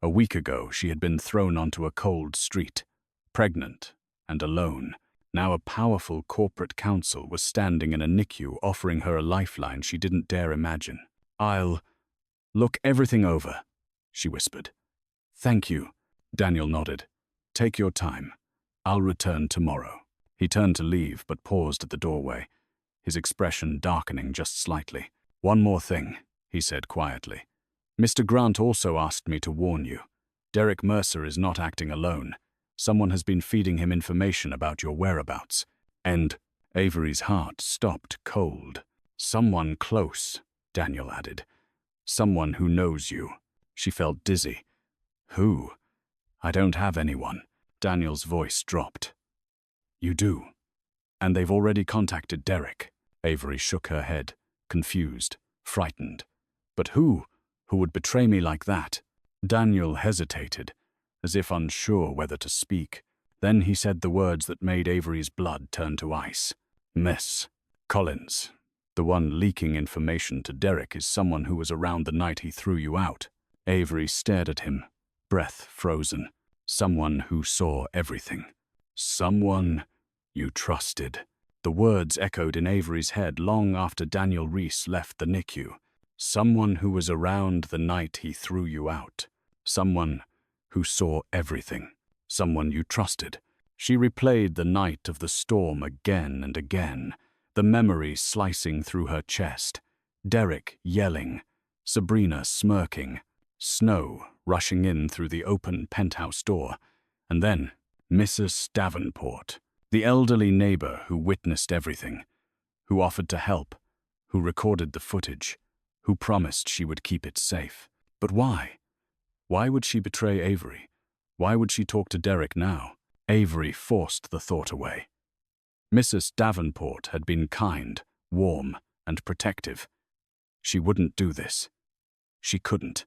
A week ago, she had been thrown onto a cold street, pregnant and alone. Now a powerful corporate counsel was standing in a NICU offering her a lifeline she didn't dare imagine. I'll look everything over, she whispered. Thank you, Daniel nodded. Take your time. I'll return tomorrow. He turned to leave, but paused at the doorway, his expression darkening just slightly. One more thing, he said quietly. Mr. Grant also asked me to warn you. Derek Mercer is not acting alone. Someone has been feeding him information about your whereabouts. And Avery's heart stopped cold. Someone close, Daniel added. Someone who knows you. She felt dizzy. Who? I don't have anyone. Daniel's voice dropped. You do. And they've already contacted Derek. Avery shook her head, confused, frightened. But who? Who would betray me like that? Daniel hesitated, as if unsure whether to speak. Then he said the words that made Avery's blood turn to ice. Miss Collins. The one leaking information to Derek is someone who was around the night he threw you out. Avery stared at him, breath frozen. Someone who saw everything. Someone you trusted. The words echoed in Avery's head long after Daniel Reese left the NICU. Someone who was around the night he threw you out. Someone who saw everything. Someone you trusted. She replayed the night of the storm again and again, the memory slicing through her chest. Derek yelling, Sabrina smirking, snow rushing in through the open penthouse door, and then Mrs. Davenport, the elderly neighbor who witnessed everything, who offered to help, who recorded the footage, who promised she would keep it safe. But why? Why would she betray Avery? Why would she talk to Derek now? Avery forced the thought away. Mrs. Davenport had been kind, warm, and protective. She wouldn't do this. She couldn't.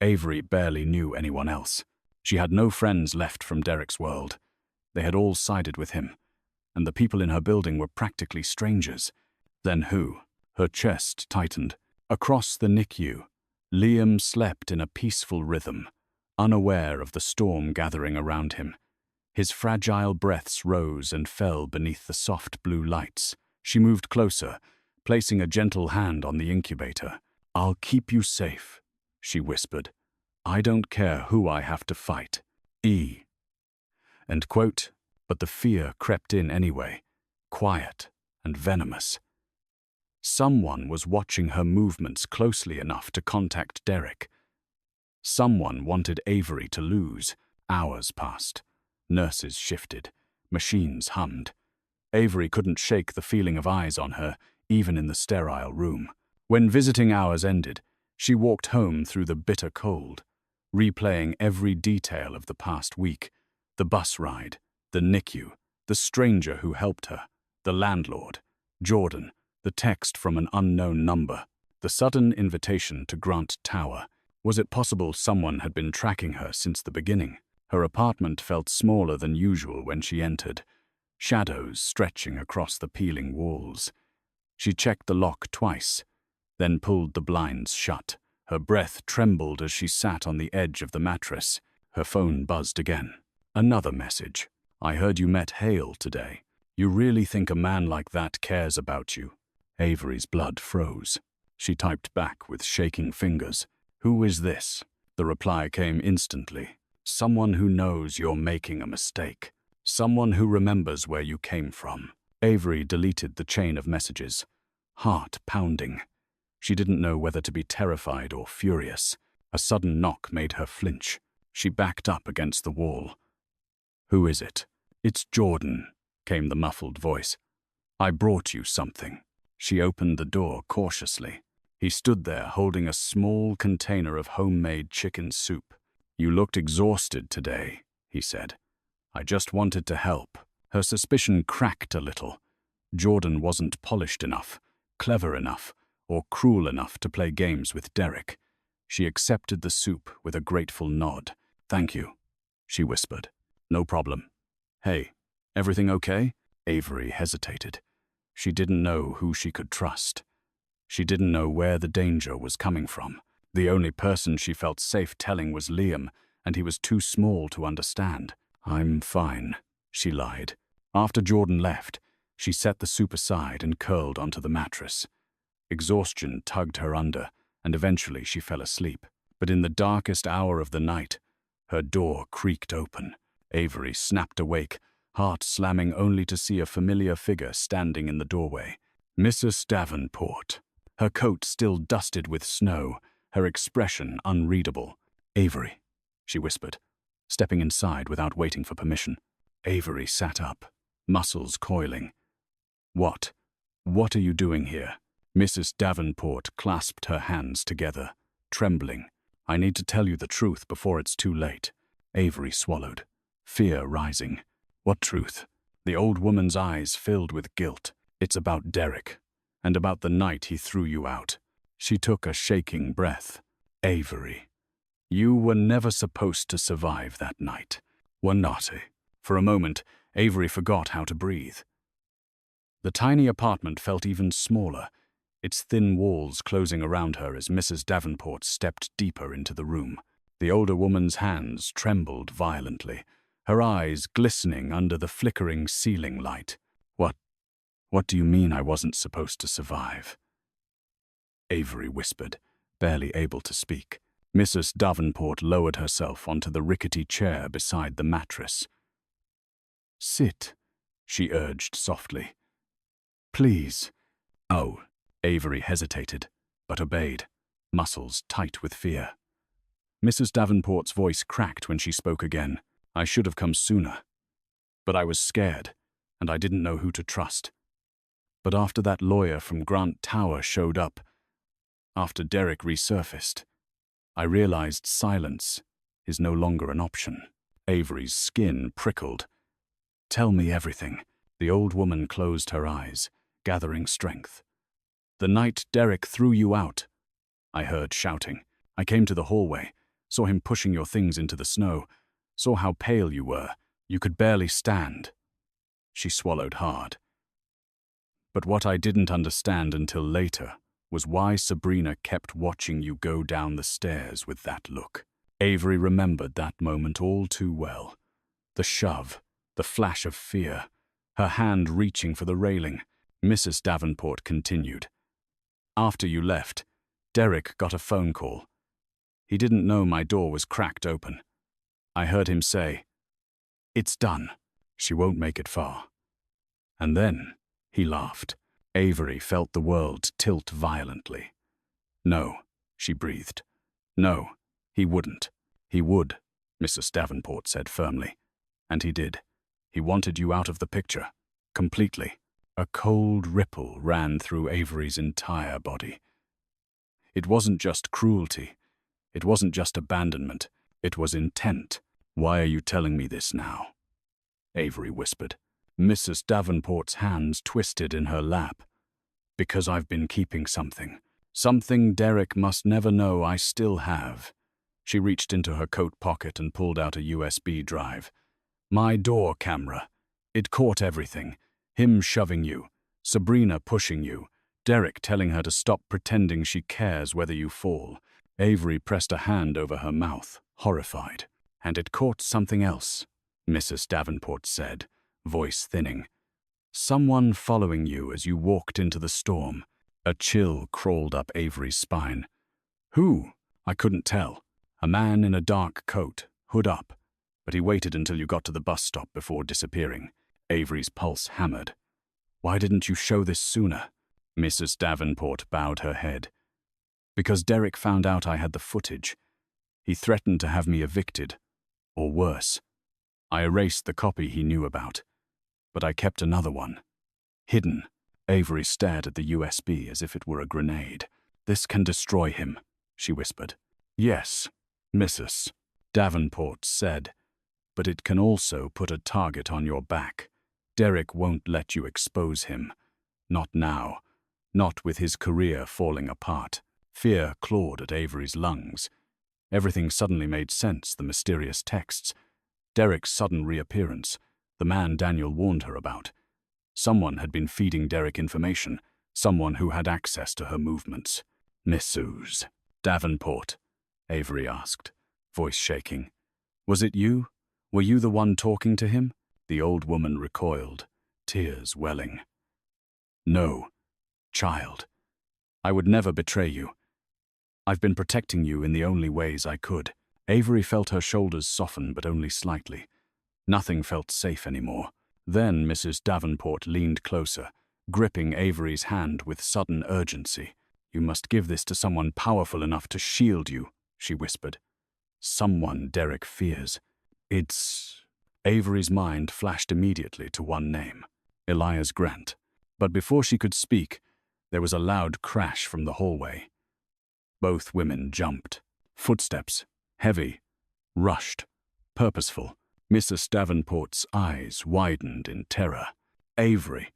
Avery barely knew anyone else. She had no friends left from Derek's world. They had all sided with him, and the people in her building were practically strangers. Then who? Her chest tightened. Across the NICU, Liam slept in a peaceful rhythm, unaware of the storm gathering around him. His fragile breaths rose and fell beneath the soft blue lights. She moved closer, placing a gentle hand on the incubator. I'll keep you safe, she whispered. I don't care who I have to fight. End quote. But the fear crept in anyway, quiet and venomous. Someone was watching her movements closely enough to contact Derek. Someone wanted Avery to lose. Hours passed. Nurses shifted. Machines hummed. Avery couldn't shake the feeling of eyes on her, even in the sterile room. When visiting hours ended, she walked home through the bitter cold, replaying every detail of the past week. The bus ride, the NICU, the stranger who helped her, the landlord, Jordan, the text from an unknown number, the sudden invitation to Grant Tower. Was it possible someone had been tracking her since the beginning? Her apartment felt smaller than usual when she entered, shadows stretching across the peeling walls. She checked the lock twice, then pulled the blinds shut. Her breath trembled as she sat on the edge of the mattress. Her phone buzzed again. Another message. I heard you met Hale today. You really think a man like that cares about you? Avery's blood froze. She typed back with shaking fingers. "Who is this?" The reply came instantly. "Someone who knows you're making a mistake. Someone who remembers where you came from." Avery deleted the chain of messages, heart pounding. She didn't know whether to be terrified or furious. A sudden knock made her flinch. She backed up against the wall. "Who is it?" "It's Jordan," came the muffled voice. "I brought you something." She opened the door cautiously. He stood there holding a small container of homemade chicken soup. "You looked exhausted today," he said. "I just wanted to help." Her suspicion cracked a little. Jordan wasn't polished enough, clever enough, or cruel enough to play games with Derek. She accepted the soup with a grateful nod. "Thank you," she whispered. "No problem." "Hey, everything okay?" Avery hesitated. She didn't know who she could trust. She didn't know where the danger was coming from. The only person she felt safe telling was Liam, and he was too small to understand. "I'm fine," she lied. After Jordan left, she set the soup aside and curled onto the mattress. Exhaustion tugged her under, and eventually she fell asleep. But in the darkest hour of the night, her door creaked open. Avery snapped awake, heart slamming only to see a familiar figure standing in the doorway. Mrs. Davenport. Her coat still dusted with snow, her expression unreadable. "Avery," she whispered, stepping inside without waiting for permission. Avery sat up, muscles coiling. "What? What are you doing here?" Mrs. Davenport clasped her hands together, trembling. "I need to tell you the truth before it's too late." Avery swallowed, fear rising. "What truth?" The old woman's eyes filled with guilt. "It's about Derek, and about the night he threw you out." She took a shaking breath. "Avery, you were never supposed to survive that night. Were not." For a moment, Avery forgot how to breathe. The tiny apartment felt even smaller, its thin walls closing around her as Mrs. Davenport stepped deeper into the room. The older woman's hands trembled violently, her eyes glistening under the flickering ceiling light. What do you mean I wasn't supposed to survive?" Avery whispered, barely able to speak. Mrs. Davenport lowered herself onto the rickety chair beside the mattress. "Sit," she urged softly. "Please." "Oh." Avery hesitated, but obeyed, muscles tight with fear. Mrs. Davenport's voice cracked when she spoke again. "I should have come sooner. But I was scared, and I didn't know who to trust. But after that lawyer from Grant Tower showed up, after Derek resurfaced, I realized silence is no longer an option." Avery's skin prickled. "Tell me everything." The old woman closed her eyes, gathering strength. "The night Derek threw you out," I heard shouting. "I came to the hallway, saw him pushing your things into the snow, saw how pale you were. You could barely stand." She swallowed hard. "But what I didn't understand until later was why Sabrina kept watching you go down the stairs with that look." Avery remembered that moment all too well. The shove, the flash of fear, her hand reaching for the railing. Mrs. Davenport continued. "After you left, Derek got a phone call. He didn't know my door was cracked open. I heard him say, 'It's done. She won't make it far.' And then he laughed." Avery felt the world tilt violently. "No," she breathed. "No, he wouldn't." "He would," Mrs. Davenport said firmly. "And he did. He wanted you out of the picture. Completely." A cold ripple ran through Avery's entire body. It wasn't just cruelty. It wasn't just abandonment. It was intent. "Why are you telling me this now?" Avery whispered. Mrs. Davenport's hands twisted in her lap. "Because I've been keeping something. Something Derek must never know I still have." She reached into her coat pocket and pulled out a USB drive. "My door camera. It caught everything. Him shoving you, Sabrina pushing you, Derek telling her to stop pretending she cares whether you fall." Avery pressed a hand over her mouth, horrified. "And it caught something else," Mrs. Davenport said, voice thinning. Someone following you as you walked into the storm. A chill crawled up Avery's spine. Who? I couldn't tell. A man in a dark coat, hood up. But he waited until you got to the bus stop before disappearing. Avery's pulse hammered. Why didn't you show this sooner? Mrs. Davenport bowed her head. Because Derek found out I had the footage. He threatened to have me evicted. Or worse. I erased the copy he knew about. But I kept another one. Hidden. Avery stared at the USB as if it were a grenade. This can destroy him, she whispered. Yes, Mrs. Davenport said. But it can also put a target on your back. Derek won't let you expose him. Not now. Not with his career falling apart. Fear clawed at Avery's lungs. Everything suddenly made sense, the mysterious texts. Derek's sudden reappearance, the man Daniel warned her about. Someone had been feeding Derek information, someone who had access to her movements. Mrs. Davenport, Avery asked, voice shaking. Was it you? Were you the one talking to him? The old woman recoiled, tears welling. No, child. I would never betray you. I've been protecting you in the only ways I could. Avery felt her shoulders soften, but only slightly. Nothing felt safe anymore. Then Mrs. Davenport leaned closer, gripping Avery's hand with sudden urgency. You must give this to someone powerful enough to shield you, she whispered. Someone Derek fears. It's... Avery's mind flashed immediately to one name, Elias Grant. But before she could speak, there was a loud crash from the hallway. Both women jumped. Footsteps, heavy, rushed, purposeful. Mrs. Davenport's eyes widened in terror. Avery.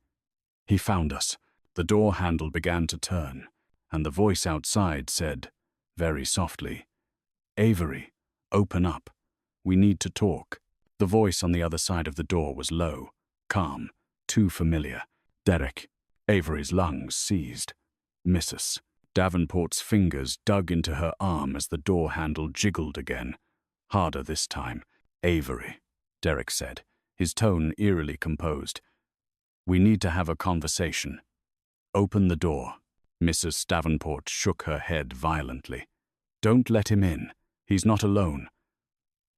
He found us. The door handle began to turn, and the voice outside said, very softly, Avery, open up. We need to talk. The voice on the other side of the door was low, calm, too familiar. Derek. Avery's lungs seized. Mrs. Davenport's fingers dug into her arm as the door handle jiggled again. Harder this time. Avery, Derek said, his tone eerily composed. We need to have a conversation. Open the door. Mrs. Davenport shook her head violently. Don't let him in. He's not alone.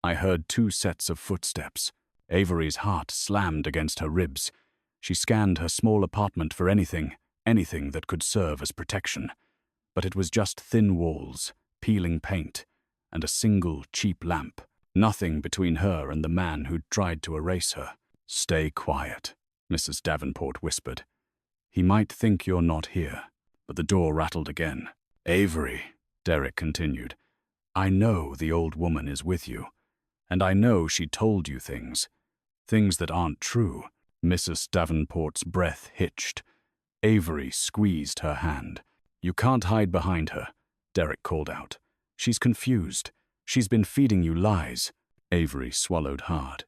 I heard 2 sets of footsteps. Avery's heart slammed against her ribs. She scanned her small apartment for anything that could serve as protection. But it was just thin walls, peeling paint, and a single cheap lamp. Nothing between her and the man who'd tried to erase her. Stay quiet, Mrs. Davenport whispered. He might think you're not here. But the door rattled again. Avery, Derek continued, I know the old woman is with you. And I know she told you things that aren't true. Mrs. Davenport's breath hitched. Avery squeezed her hand. You can't hide behind her, Derek called out. She's confused. She's been feeding you lies. Avery swallowed hard.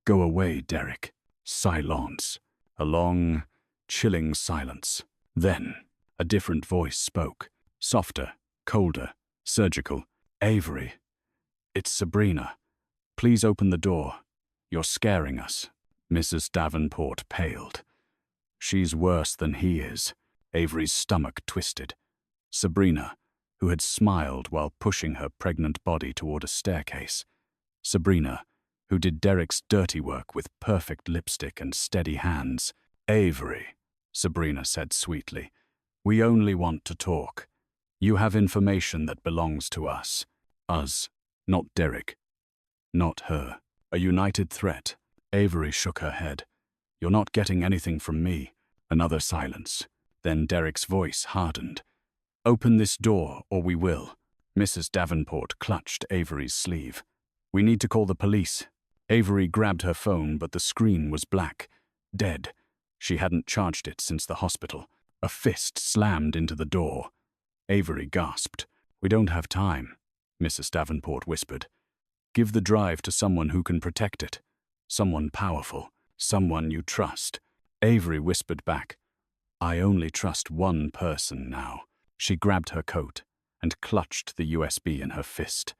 Go away, Derek. Silence. A long, chilling silence. Then, a different voice spoke. Softer, colder, surgical. Avery. It's Sabrina. Please open the door. You're scaring us. Mrs. Davenport paled. She's worse than he is. Avery's stomach twisted. Sabrina, who had smiled while pushing her pregnant body toward a staircase. Sabrina, who did Derek's dirty work with perfect lipstick and steady hands. Avery, Sabrina said sweetly, we only want to talk. You have information that belongs to us. Us, not Derek. Not her. A united threat. Avery shook her head. You're not getting anything from me. Another silence. Then Derek's voice hardened. Open this door, or we will. Mrs. Davenport clutched Avery's sleeve. We need to call the police. Avery grabbed her phone, but the screen was black. Dead. She hadn't charged it since the hospital. A fist slammed into the door. Avery gasped. We don't have time, Mrs. Davenport whispered. Give the drive to someone who can protect it. Someone powerful. Someone you trust. Avery whispered back. I only trust one person now. She grabbed her coat and clutched the USB in her fist.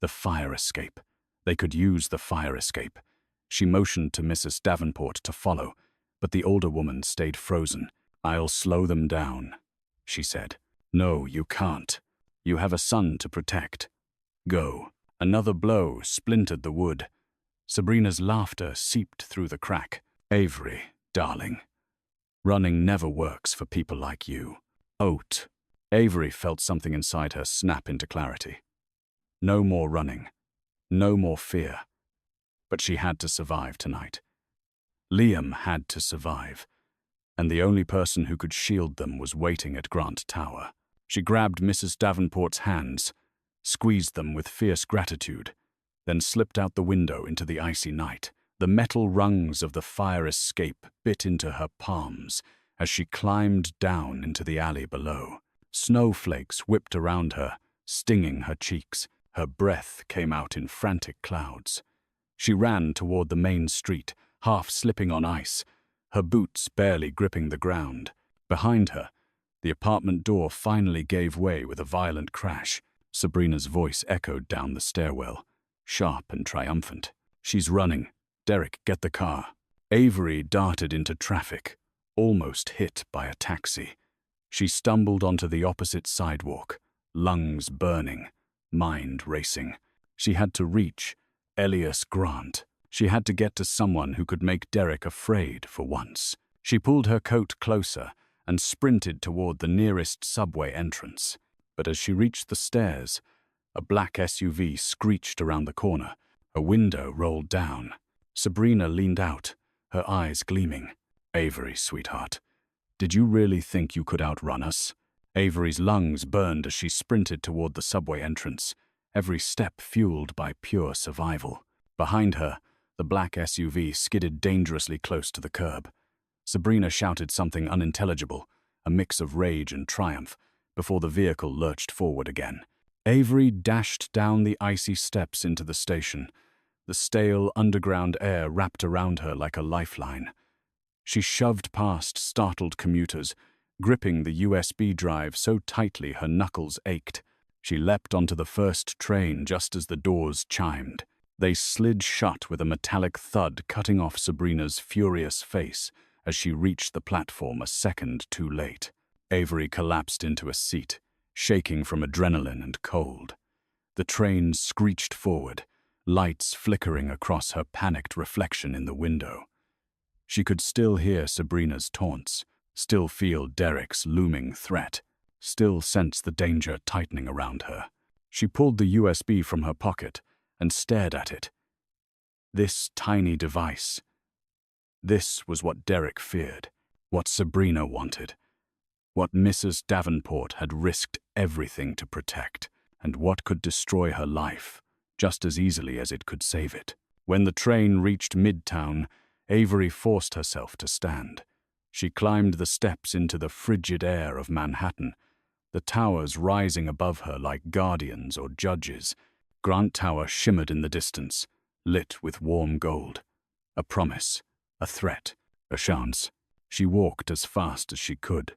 The fire escape. They could use the fire escape. She motioned to Mrs. Davenport to follow. But the older woman stayed frozen. "I'll slow them down," she said. "No, you can't. You have a son to protect. Go." Another blow splintered the wood. Sabrina's laughter seeped through the crack. "Avery, darling, running never works for people like you." Oat. Avery felt something inside her snap into clarity. No more running. No more fear. But she had to survive tonight. Liam had to survive. And the only person who could shield them was waiting at Grant Tower. She grabbed Mrs. Davenport's hands, squeezed them with fierce gratitude, then slipped out the window into the icy night. The metal rungs of the fire escape bit into her palms as she climbed down into the alley below. Snowflakes whipped around her, stinging her cheeks. Her breath came out in frantic clouds. She ran toward the main street, half slipping on ice, her boots barely gripping the ground. Behind her, the apartment door finally gave way with a violent crash. Sabrina's voice echoed down the stairwell, sharp and triumphant. "She's running. Derek, get the car." Avery darted into traffic, almost hit by a taxi. She stumbled onto the opposite sidewalk, lungs burning, mind racing. She had to reach Elias Grant. She had to get to someone who could make Derek afraid for once. She pulled her coat closer and sprinted toward the nearest subway entrance. But as she reached the stairs, a black SUV screeched around the corner. A window rolled down. Sabrina leaned out, her eyes gleaming. "Avery, sweetheart, did you really think you could outrun us?" Avery's lungs burned as she sprinted toward the subway entrance, every step fueled by pure survival. Behind her, the black SUV skidded dangerously close to the curb. Sabrina shouted something unintelligible, a mix of rage and triumph, before the vehicle lurched forward again. Avery dashed down the icy steps into the station. The stale underground air wrapped around her like a lifeline. She shoved past startled commuters, gripping the USB drive so tightly her knuckles ached. She leapt onto the first train just as the doors chimed. They slid shut with a metallic thud, cutting off Sabrina's furious face as she reached the platform a second too late. Avery collapsed into a seat, shaking from adrenaline and cold. The train screeched forward, lights flickering across her panicked reflection in the window. She could still hear Sabrina's taunts, still feel Derek's looming threat, still sense the danger tightening around her. She pulled the USB from her pocket and stared at it. This tiny device. This was what Derek feared, what Sabrina wanted, what Mrs. Davenport had risked everything to protect, and what could destroy her life just as easily as it could save it. When the train reached Midtown, Avery forced herself to stand. She climbed the steps into the frigid air of Manhattan, the towers rising above her like guardians or judges. Grant Tower shimmered in the distance, lit with warm gold. A promise, a threat, a chance. She walked as fast as she could,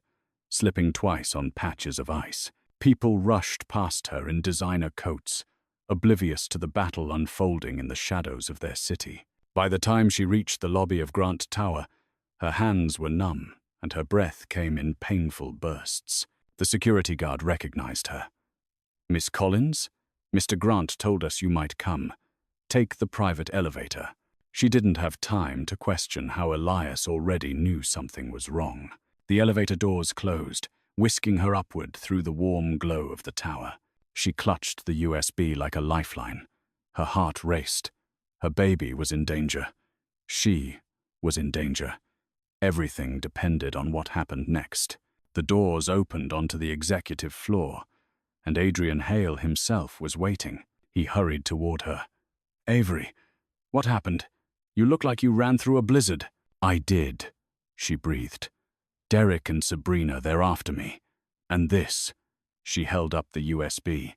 slipping twice on patches of ice. People rushed past her in designer coats, oblivious to the battle unfolding in the shadows of their city. By the time she reached the lobby of Grant Tower, her hands were numb and her breath came in painful bursts. The security guard recognized her. "Miss Collins? Mr. Grant told us you might come. Take the private elevator." She didn't have time to question how Elias already knew something was wrong. The elevator doors closed, whisking her upward through the warm glow of the tower. She clutched the USB like a lifeline. Her heart raced. Her baby was in danger. She was in danger. Everything depended on what happened next. The doors opened onto the executive floor, and Adrian Hale himself was waiting. He hurried toward her. "Avery, what happened? You look like you ran through a blizzard." "I did," she breathed. "Derek and Sabrina, they're after me. And this." She held up the USB.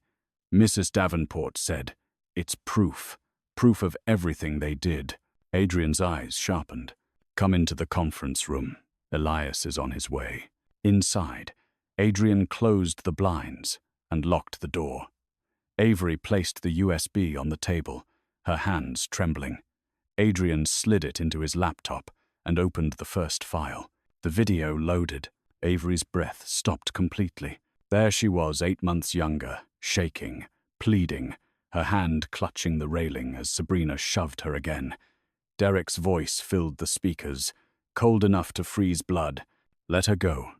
"Mrs. Davenport said, it's proof. Proof of everything they did." Adrian's eyes sharpened. "Come into the conference room. Elias is on his way." Inside, Adrian closed the blinds and locked the door. Avery placed the USB on the table, her hands trembling. Adrian slid it into his laptop and opened the first file. The video loaded. Avery's breath stopped completely. There she was, 8 months younger, shaking, pleading, her hand clutching the railing as Sabrina shoved her again. Derek's voice filled the speakers, cold enough to freeze blood. Let her go.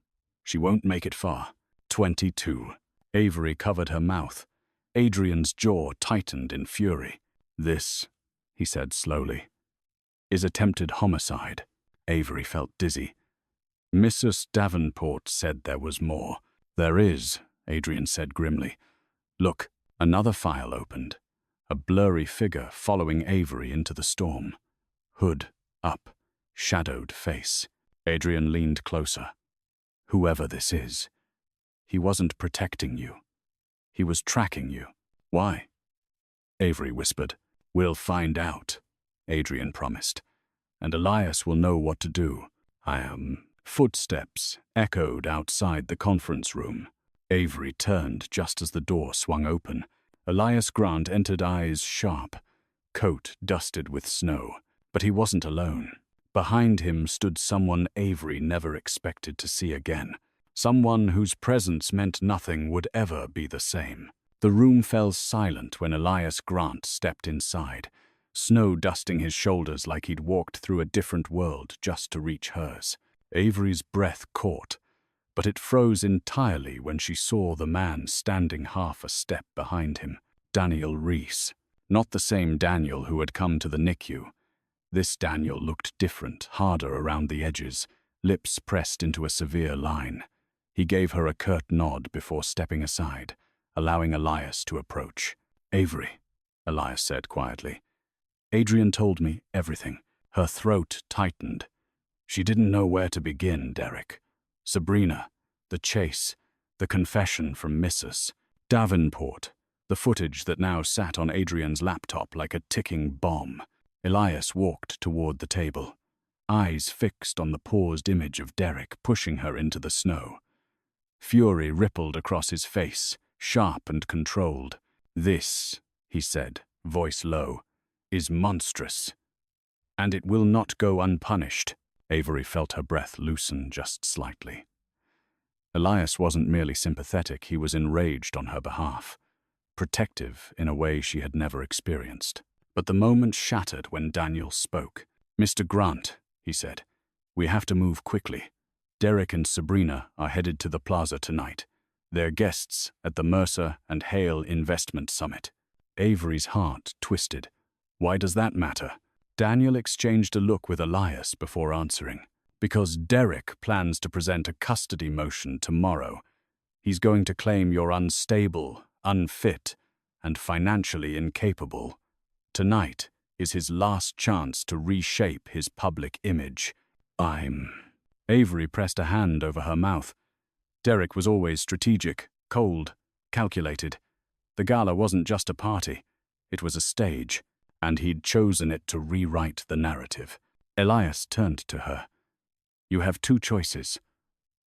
She won't make it far. 22. Avery covered her mouth. Adrian's jaw tightened in fury. This, he said slowly, is attempted homicide. Avery felt dizzy. Mrs. Davenport said there was more. There is, Adrian said grimly. Look, another file opened. A blurry figure following Avery into the storm. Hood up, shadowed face. Adrian leaned closer. Whoever this is, he wasn't protecting you. He was tracking you. Why? Avery whispered. We'll find out, Adrian promised. And Elias will know what to do. Footsteps echoed outside the conference room. Avery turned just as the door swung open. Elias Grant entered, eyes sharp, coat dusted with snow. But he wasn't alone. Behind him stood someone Avery never expected to see again. Someone whose presence meant nothing would ever be the same. The room fell silent when Elias Grant stepped inside, snow dusting his shoulders like he'd walked through a different world just to reach hers. Avery's breath caught, but it froze entirely when she saw the man standing half a step behind him. Daniel Reese. Not the same Daniel who had come to the NICU. This Daniel looked different, harder around the edges, lips pressed into a severe line. He gave her a curt nod before stepping aside, allowing Elias to approach. Avery, Elias said quietly. Adrian told me everything. Her throat tightened. She didn't know where to begin, Derek. Sabrina, the chase, the confession from Mrs. Davenport, the footage that now sat on Adrian's laptop like a ticking bomb. Elias walked toward the table, eyes fixed on the paused image of Derek pushing her into the snow. Fury rippled across his face, sharp and controlled. This, he said, voice low, is monstrous. And it will not go unpunished. Avery felt her breath loosen just slightly. Elias wasn't merely sympathetic, he was enraged on her behalf, protective in a way she had never experienced. But the moment shattered when Daniel spoke. Mr. Grant, he said, we have to move quickly. Derek and Sabrina are headed to the plaza tonight. They're guests at the Mercer and Hale Investment Summit. Avery's heart twisted. Why does that matter? Daniel exchanged a look with Elias before answering. Because Derek plans to present a custody motion tomorrow. He's going to claim you're unstable, unfit, and financially incapable. Tonight is his last chance to reshape his public image. Avery pressed a hand over her mouth. Derek was always strategic, cold, calculated. The gala wasn't just a party. It was a stage, and he'd chosen it to rewrite the narrative. Elias turned to her. You have 2 choices.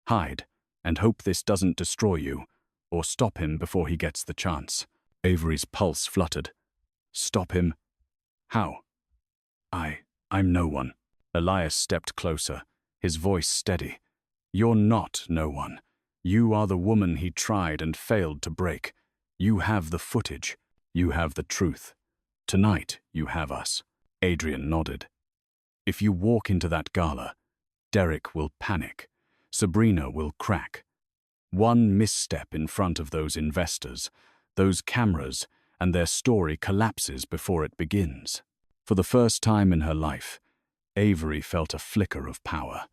Hide, and hope this doesn't destroy you, or stop him before he gets the chance. Avery's pulse fluttered. Stop him? How? I'm no one. Elias stepped closer, his voice steady. You're not no one. You are the woman he tried and failed to break. You have the footage. You have the truth. Tonight, you have us. Adrian nodded. If you walk into that gala, Derek will panic. Sabrina will crack. One misstep in front of those investors, those cameras, and their story collapses before it begins. For the first time in her life, Avery felt a flicker of power.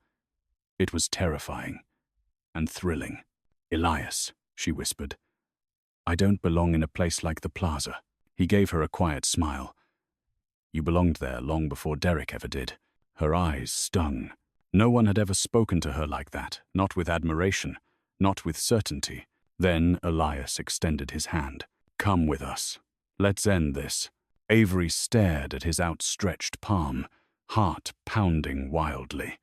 It was terrifying and thrilling. Elias, she whispered, I don't belong in a place like the plaza. He gave her a quiet smile. You belonged there long before Derek ever did. Her eyes stung. No one had ever spoken to her like that, not with admiration, not with certainty. Then Elias extended his hand. Come with us. Let's end this. Avery stared at his outstretched palm, heart pounding wildly.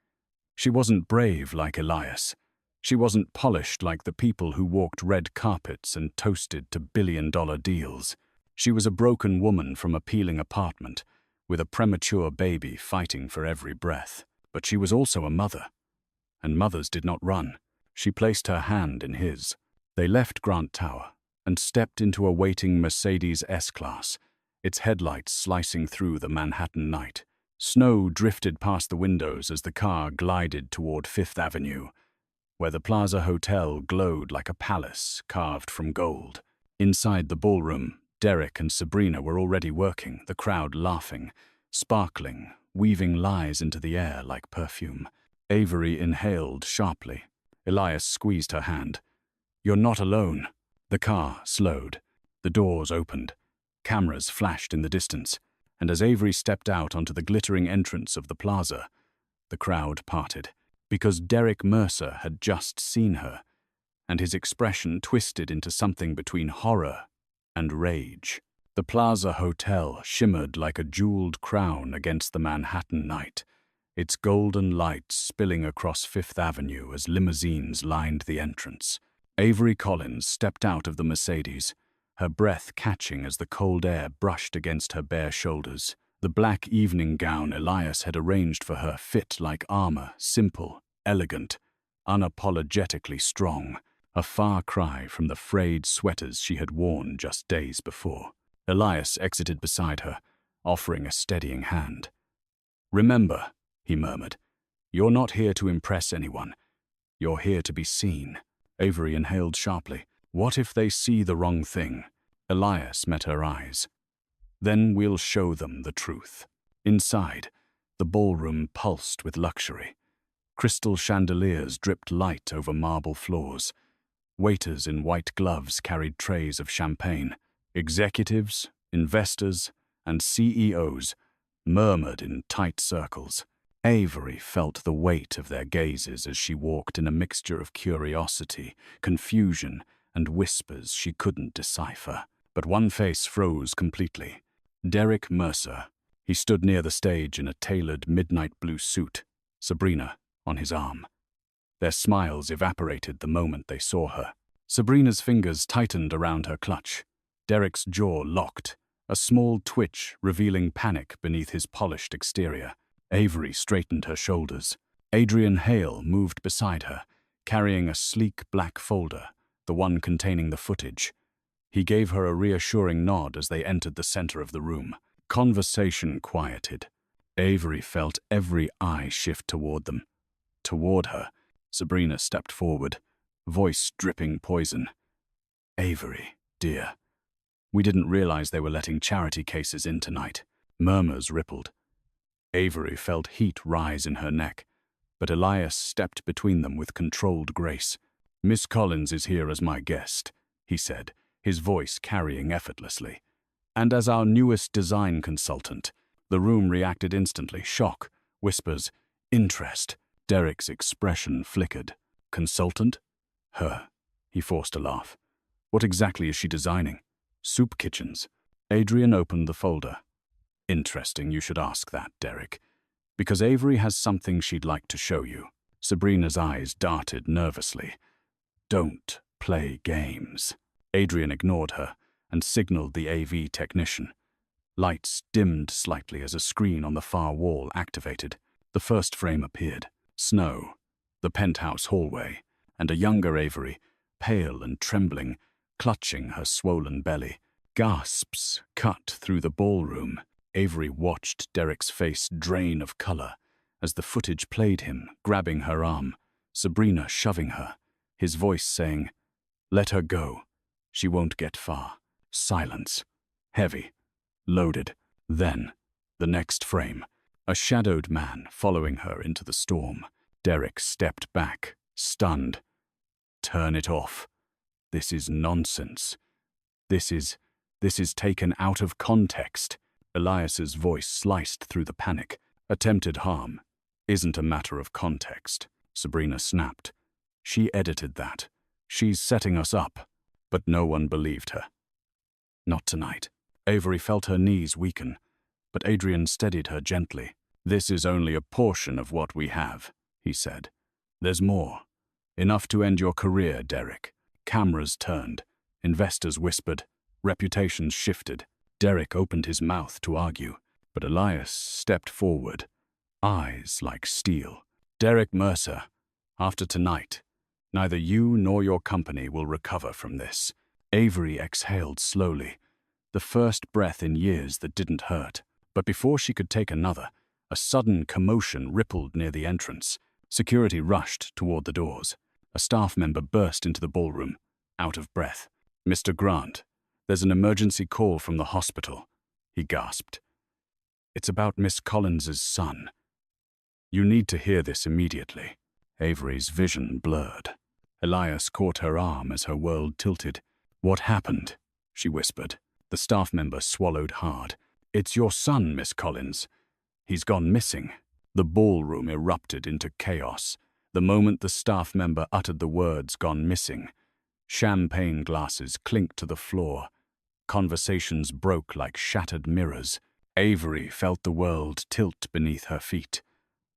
She wasn't brave like Elias. She wasn't polished like the people who walked red carpets and toasted to billion-dollar deals. She was a broken woman from a peeling apartment, with a premature baby fighting for every breath. But she was also a mother, and mothers did not run. She placed her hand in his. They left Grant Tower and stepped into a waiting Mercedes S-Class, its headlights slicing through the Manhattan night. Snow drifted past the windows as the car glided toward Fifth Avenue, where the Plaza Hotel glowed like a palace carved from gold. Inside the ballroom, Derek and Sabrina were already working, the crowd laughing, sparkling, weaving lies into the air like perfume. Avery inhaled sharply. Elias squeezed her hand. "You're not alone." The car slowed. The doors opened. Cameras flashed in the distance, and as Avery stepped out onto the glittering entrance of the plaza, the crowd parted, because Derek Mercer had just seen her, and his expression twisted into something between horror and rage. The Plaza Hotel shimmered like a jeweled crown against the Manhattan night, its golden lights spilling across Fifth Avenue as limousines lined the entrance. Avery Collins stepped out of the Mercedes, her breath catching as the cold air brushed against her bare shoulders. The black evening gown Elias had arranged for her fit like armor, simple, elegant, unapologetically strong, a far cry from the frayed sweaters she had worn just days before. Elias exited beside her, offering a steadying hand. "Remember," he murmured, "you're not here to impress anyone. You're here to be seen." Avery inhaled sharply. "What if they see the wrong thing?" Elias met her eyes. "Then we'll show them the truth." Inside, the ballroom pulsed with luxury. Crystal chandeliers dripped light over marble floors. Waiters in white gloves carried trays of champagne. Executives, investors, and CEOs murmured in tight circles. Avery felt the weight of their gazes as she walked in a mixture of curiosity, confusion, and whispers she couldn't decipher. But one face froze completely. Derek Mercer. He stood near the stage in a tailored midnight blue suit, Sabrina on his arm. Their smiles evaporated the moment they saw her. Sabrina's fingers tightened around her clutch. Derek's jaw locked, a small twitch revealing panic beneath his polished exterior. Avery straightened her shoulders. Adrian Hale moved beside her, carrying a sleek black folder, the one containing the footage. He gave her a reassuring nod as they entered the center of the room. Conversation quieted. Avery felt every eye shift toward them. Toward her, Sabrina stepped forward, voice dripping poison. "Avery, dear. We didn't realize they were letting charity cases in tonight." Murmurs rippled. Avery felt heat rise in her neck, but Elias stepped between them with controlled grace. "Miss Collins is here as my guest," he said, his voice carrying effortlessly. "And as our newest design consultant." The room reacted instantly. Shock, whispers, interest. Derek's expression flickered. "Consultant? Her." He forced a laugh. "What exactly is she designing?" "Soup kitchens." Adrian opened the folder. "Interesting you should ask that, Derek. Because Avery has something she'd like to show you." Sabrina's eyes darted nervously. "Don't play games." Adrian ignored her and signaled the AV technician. Lights dimmed slightly as a screen on the far wall activated. The first frame appeared. Snow, the penthouse hallway, and a younger Avery, pale and trembling, clutching her swollen belly. Gasps cut through the ballroom. Avery watched Derek's face drain of color as the footage played him, grabbing her arm, Sabrina shoving her, his voice saying, "Let her go. She won't get far." Silence. Heavy. Loaded. Then, the next frame, a shadowed man following her into the storm. Derek stepped back, stunned. "Turn it off. This is nonsense. This is taken out of context." Elias's voice sliced through the panic. "Attempted harm isn't a matter of context," Sabrina snapped. "She edited that. She's setting us up." But no one believed her. Not tonight. Avery felt her knees weaken, but Adrian steadied her gently. "This is only a portion of what we have," he said. "There's more. Enough to end your career, Derek." Cameras turned. Investors whispered. Reputations shifted. Derek opened his mouth to argue, but Elias stepped forward. eyes like steel. Derek Mercer, after tonight, neither you nor your company will recover from this. Avery exhaled slowly, the first breath in years that didn't hurt. But before she could take another, a sudden commotion rippled near the entrance. Security rushed toward the doors. A staff member burst into the ballroom, out of breath. "Mr. Grant, there's an emergency call from the hospital," he gasped. "It's about Miss Collins's son. You need to hear this immediately." Avery's vision blurred. Elias caught her arm as her world tilted. "What happened?" she whispered. The staff member swallowed hard. "It's your son, Miss Collins. He's gone missing." The ballroom erupted into chaos. The moment the staff member uttered the words "gone missing," champagne glasses clinked to the floor. Conversations broke like shattered mirrors. Avery felt the world tilt beneath her feet,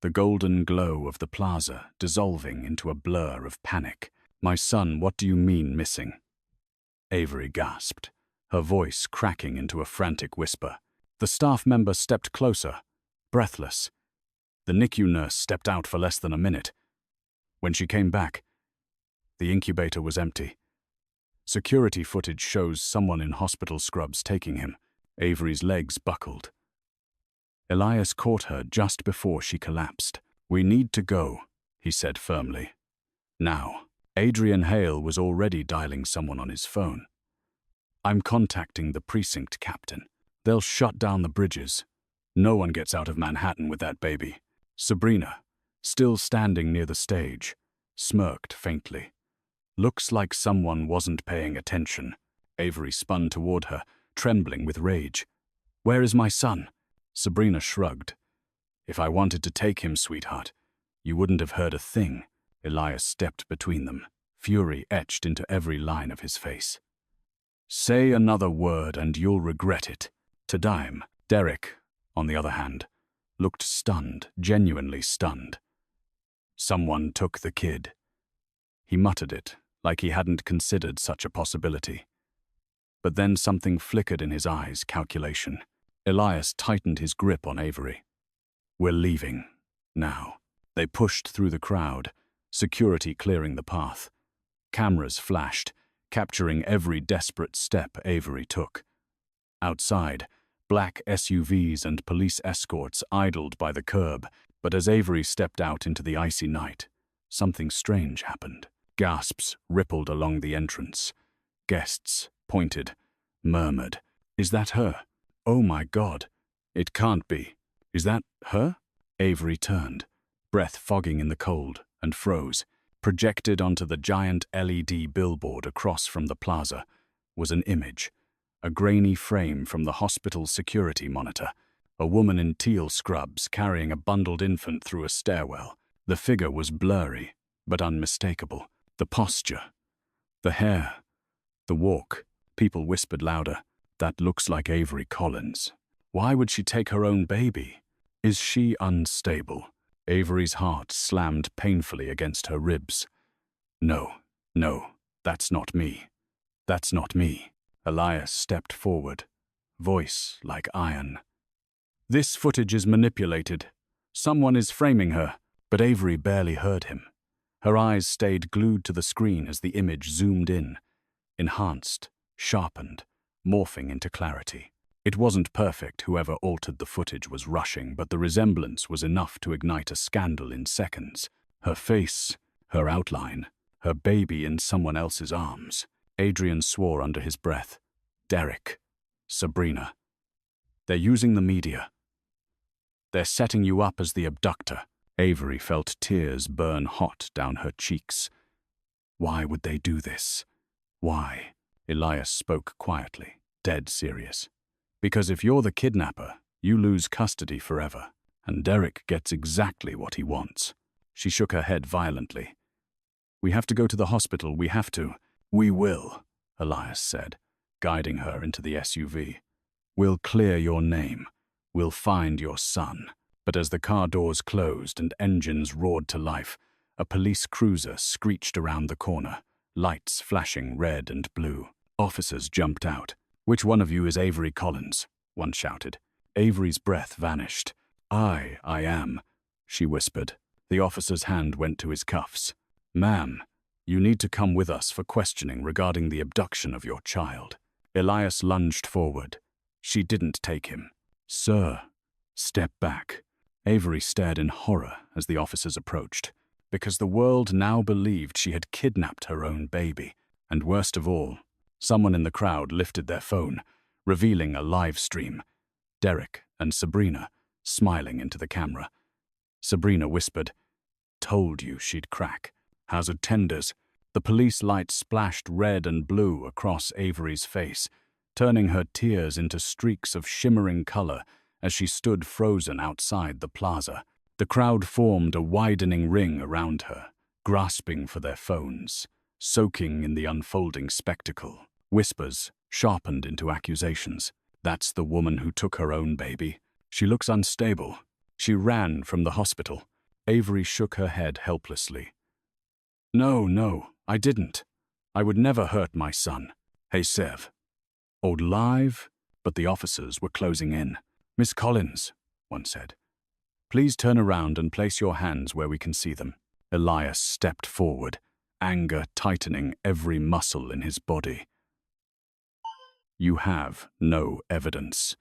the golden glow of the plaza dissolving into a blur of panic. "My son, what do you mean missing?" Avery gasped, her voice cracking into a frantic whisper. The staff member stepped closer, breathless. The NICU nurse stepped out for less than a minute. When she came back, the incubator was empty. Security footage shows someone in hospital scrubs taking him. Avery's legs buckled. Elias caught her just before she collapsed. "We need to go," he said firmly. Now, Adrian Hale was already dialing someone on his phone. "I'm contacting the precinct captain. They'll shut down the bridges. No one gets out of Manhattan with that baby." Sabrina, still standing near the stage, smirked faintly. "Looks like someone wasn't paying attention." Avery spun toward her, trembling with rage. "Where is my son?" Sabrina shrugged. "If I wanted to take him, sweetheart, you wouldn't have heard a thing." Elias stepped between them, fury etched into every line of his face. "Say another word and you'll regret it." To dime, Derek, on the other hand, looked stunned, genuinely stunned. "Someone took the kid." He muttered it, like he hadn't considered such a possibility. But then something flickered in his eyes, calculation. Elias tightened his grip on Avery. "We're leaving. Now." They pushed through the crowd, security clearing the path. Cameras flashed, capturing every desperate step Avery took. Outside, black SUVs and police escorts idled by the curb, but as Avery stepped out into the icy night, something strange happened. Gasps rippled along the entrance. Guests pointed, murmured, "Is that her? Oh my God, it can't be. Is that her?" Avery turned, breath fogging in the cold, and froze. Projected onto the giant LED billboard across from the plaza was an image, a grainy frame from the hospital's security monitor, a woman in teal scrubs carrying a bundled infant through a stairwell. The figure was blurry, but unmistakable. The posture, the hair, the walk. People whispered louder, "That looks like Avery Collins. Why would she take her own baby? Is she unstable?" Avery's heart slammed painfully against her ribs. No, that's not me. That's not me." Elias stepped forward, voice like iron. "This footage is manipulated. Someone is framing her." But Avery barely heard him. Her eyes stayed glued to the screen as the image zoomed in, enhanced, sharpened, morphing into clarity. It wasn't perfect. Whoever altered the footage was rushing, but the resemblance was enough to ignite a scandal in seconds. Her face, her outline, her baby in someone else's arms. Adrian swore under his breath. "Derek, Sabrina, they're using the media. They're setting you up as the abductor." Avery felt tears burn hot down her cheeks. "Why would they do this? Why?" Elias spoke quietly, dead serious. "Because if you're the kidnapper, you lose custody forever, and Derek gets exactly what he wants." She shook her head violently. "We have to go to the hospital, we have to." "We will," Elias said, guiding her into the SUV. "We'll clear your name. We'll find your son." But as the car doors closed and engines roared to life, a police cruiser screeched around the corner, lights flashing red and blue. Officers jumped out. "Which one of you is Avery Collins?" one shouted. Avery's breath vanished. I am," she whispered. The officer's hand went to his cuffs. "Ma'am, you need to come with us for questioning regarding the abduction of your child." Elias lunged forward. She didn't take him. "Sir, step back." Avery stared in horror as the officers approached, because the world now believed she had kidnapped her own baby. And worst of all, someone in the crowd lifted their phone, revealing a live stream. Derek and Sabrina, smiling into the camera. Sabrina whispered, "Told you she'd crack. Hazard tenders." The police light splashed red and blue across Avery's face, turning her tears into streaks of shimmering color as she stood frozen outside the plaza. The crowd formed a widening ring around her, grasping for their phones, soaking in the unfolding spectacle. Whispers sharpened into accusations. "That's the woman who took her own baby. She looks unstable. She ran from the hospital." Avery shook her head helplessly. No, I didn't. I would never hurt my son." "Hey, Sev." "Old live?" But the officers were closing in. "Miss Collins," one said, "please turn around and place your hands where we can see them." Elias stepped forward, anger tightening every muscle in his body. "You have no evidence.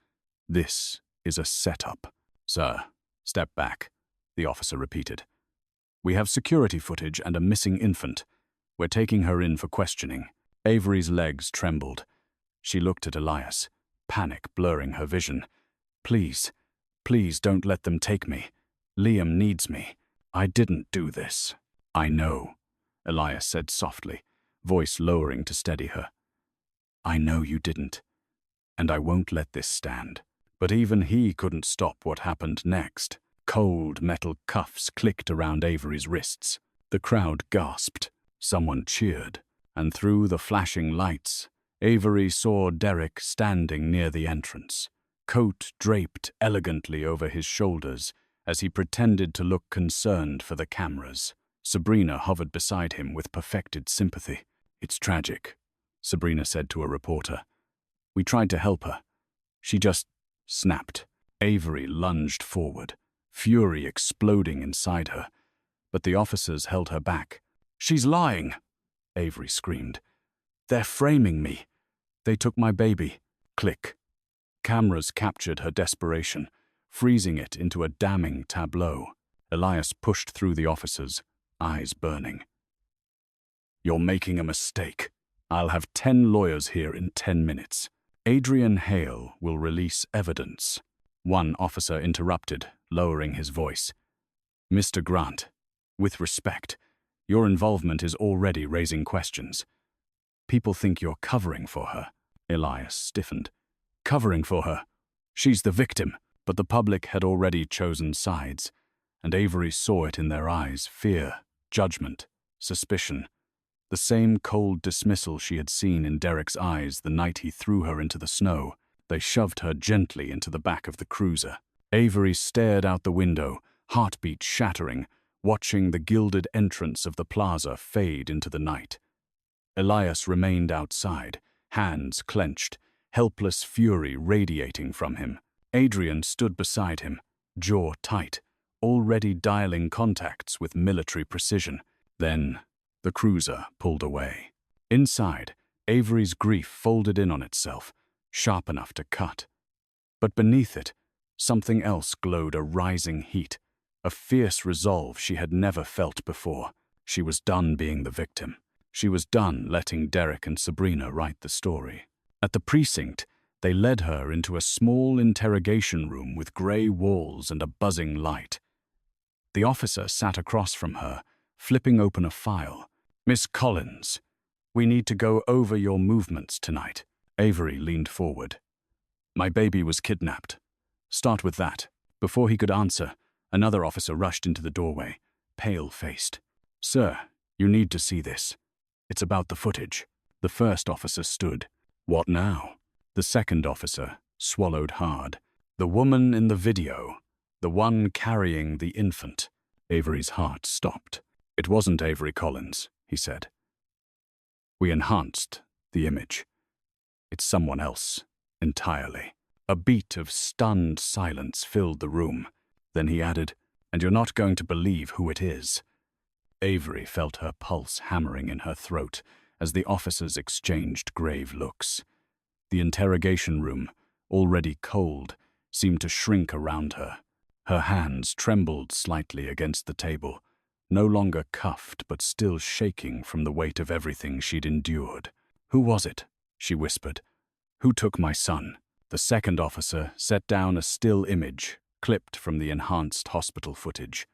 This is a setup." "Sir, step back," the officer repeated. "We have security footage and a missing infant. We're taking her in for questioning." Avery's legs trembled. She looked at Elias, panic blurring her vision. Please don't let them take me. Liam needs me. I didn't do this." "I know," Elias said softly, voice lowering to steady her. "I know you didn't, and I won't let this stand." But even he couldn't stop what happened next. Cold metal cuffs clicked around Avery's wrists. The crowd gasped. Someone cheered, and through the flashing lights, Avery saw Derek standing near the entrance, coat draped elegantly over his shoulders as he pretended to look concerned for the cameras. Sabrina hovered beside him with perfected sympathy. "It's tragic," Sabrina said to a reporter. "We tried to help her. She just snapped." Avery lunged forward, fury exploding inside her, but the officers held her back. "She's lying," Avery screamed. "They're framing me. They took my baby." Click. Cameras captured her desperation, freezing it into a damning tableau. Elias pushed through the officers, eyes burning. "You're making a mistake. I'll have 10 lawyers here in 10 minutes. Adrian Hale will release evidence." One officer interrupted, lowering his voice. "Mr. Grant, with respect, your involvement is already raising questions. People think you're covering for her." Elias stiffened. "Covering for her? She's the victim." But the public had already chosen sides, and Avery saw it in their eyes: fear, judgment, suspicion. The same cold dismissal she had seen in Derek's eyes the night he threw her into the snow. They shoved her gently into the back of the cruiser. Avery stared out the window, heartbeat shattering, watching the gilded entrance of the plaza fade into the night. Elias remained outside, hands clenched, helpless fury radiating from him. Adrian stood beside him, jaw tight, already dialing contacts with military precision. Then the cruiser pulled away. Inside, Avery's grief folded in on itself, sharp enough to cut. But beneath it, something else glowed, a rising heat, a fierce resolve she had never felt before. She was done being the victim. She was done letting Derek and Sabrina write the story. At the precinct, they led her into a small interrogation room with grey walls and a buzzing light. The officer sat across from her, flipping open a file. "Miss Collins, we need to go over your movements tonight." Avery leaned forward. "My baby was kidnapped. Start with that." Before he could answer, another officer rushed into the doorway, pale-faced. "Sir, you need to see this. It's about the footage." The first officer stood. "What now?" The second officer swallowed hard. "The woman in the video, the one carrying the infant." Avery's heart stopped. "It wasn't Avery Collins," he said. "We enhanced the image. It's someone else, entirely." A beat of stunned silence filled the room. Then he added, and you're not going to believe who it is." Avery felt her pulse hammering in her throat as the officers exchanged grave looks. The interrogation room, already cold, seemed to shrink around her. Her hands trembled slightly against the table, no longer cuffed but still shaking from the weight of everything she'd endured. "Who was it?" she whispered. "Who took my son?" The second officer set down a still image, clipped from the enhanced hospital footage.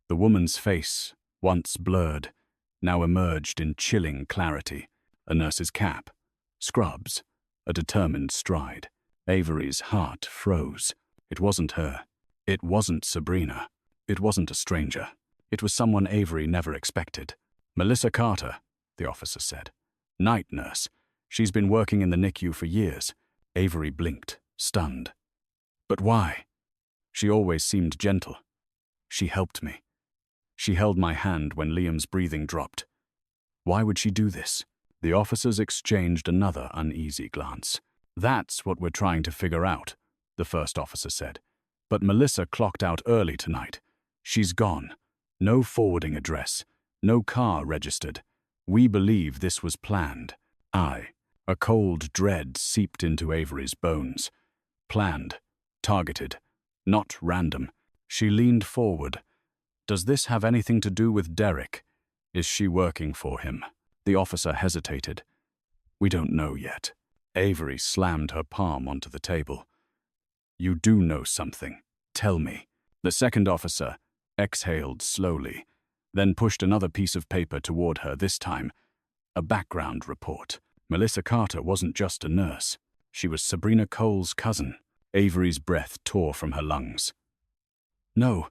The woman's face, once blurred, now emerged in chilling clarity. A nurse's cap, scrubs, a determined stride. Avery's heart froze. It wasn't her. It wasn't Sabrina. It wasn't a stranger. It was someone Avery never expected. "Melissa Carter," the officer said. "Night nurse. She's been working in the NICU for years." Avery blinked, stunned. "But why?" "She always seemed gentle. She helped me. She held my hand when Liam's breathing dropped. Why would she do this?" The officers exchanged another uneasy glance. "That's what we're trying to figure out," the first officer said. "But Melissa clocked out early tonight. She's gone. No forwarding address. No car registered. We believe this was planned." A cold dread seeped into Avery's bones. Planned. Targeted. Not random. She leaned forward. "Does this have anything to do with Derek? Is she working for him?" The officer hesitated. "We don't know yet." Avery slammed her palm onto the table. "You do know something. Tell me." The second officer exhaled slowly, then pushed another piece of paper toward her, this time a background report. Melissa Carter wasn't just a nurse. She was Sabrina Cole's cousin. Avery's breath tore from her lungs. No,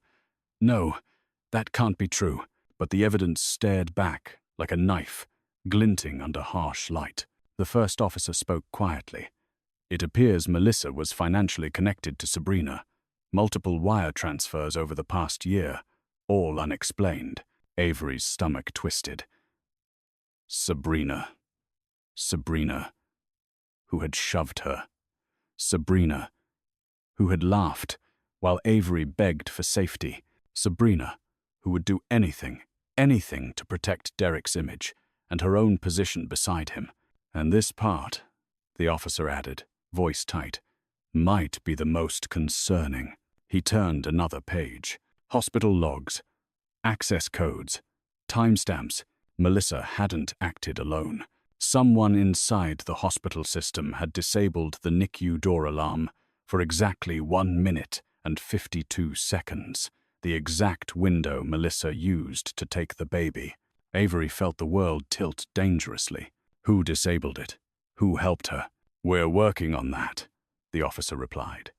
that can't be true." But the evidence stared back like a knife, glinting under harsh light. The first officer spoke quietly. "It appears Melissa was financially connected to Sabrina. Multiple wire transfers over the past year, all unexplained." Avery's stomach twisted. Sabrina, who had shoved her. Sabrina, who had laughed while Avery begged for safety. Sabrina, who would do anything to protect Derek's image and her own position beside him. "And this part," the officer added, voice tight, "might be the most concerning." He turned another page. Hospital logs, access codes, timestamps. Melissa hadn't acted alone. Someone inside the hospital system had disabled the NICU door alarm for exactly 1 minute and 52 seconds, the exact window Melissa used to take the baby. Avery felt the world tilt dangerously. Who disabled it? Who helped her? "We're working on that," the officer replied.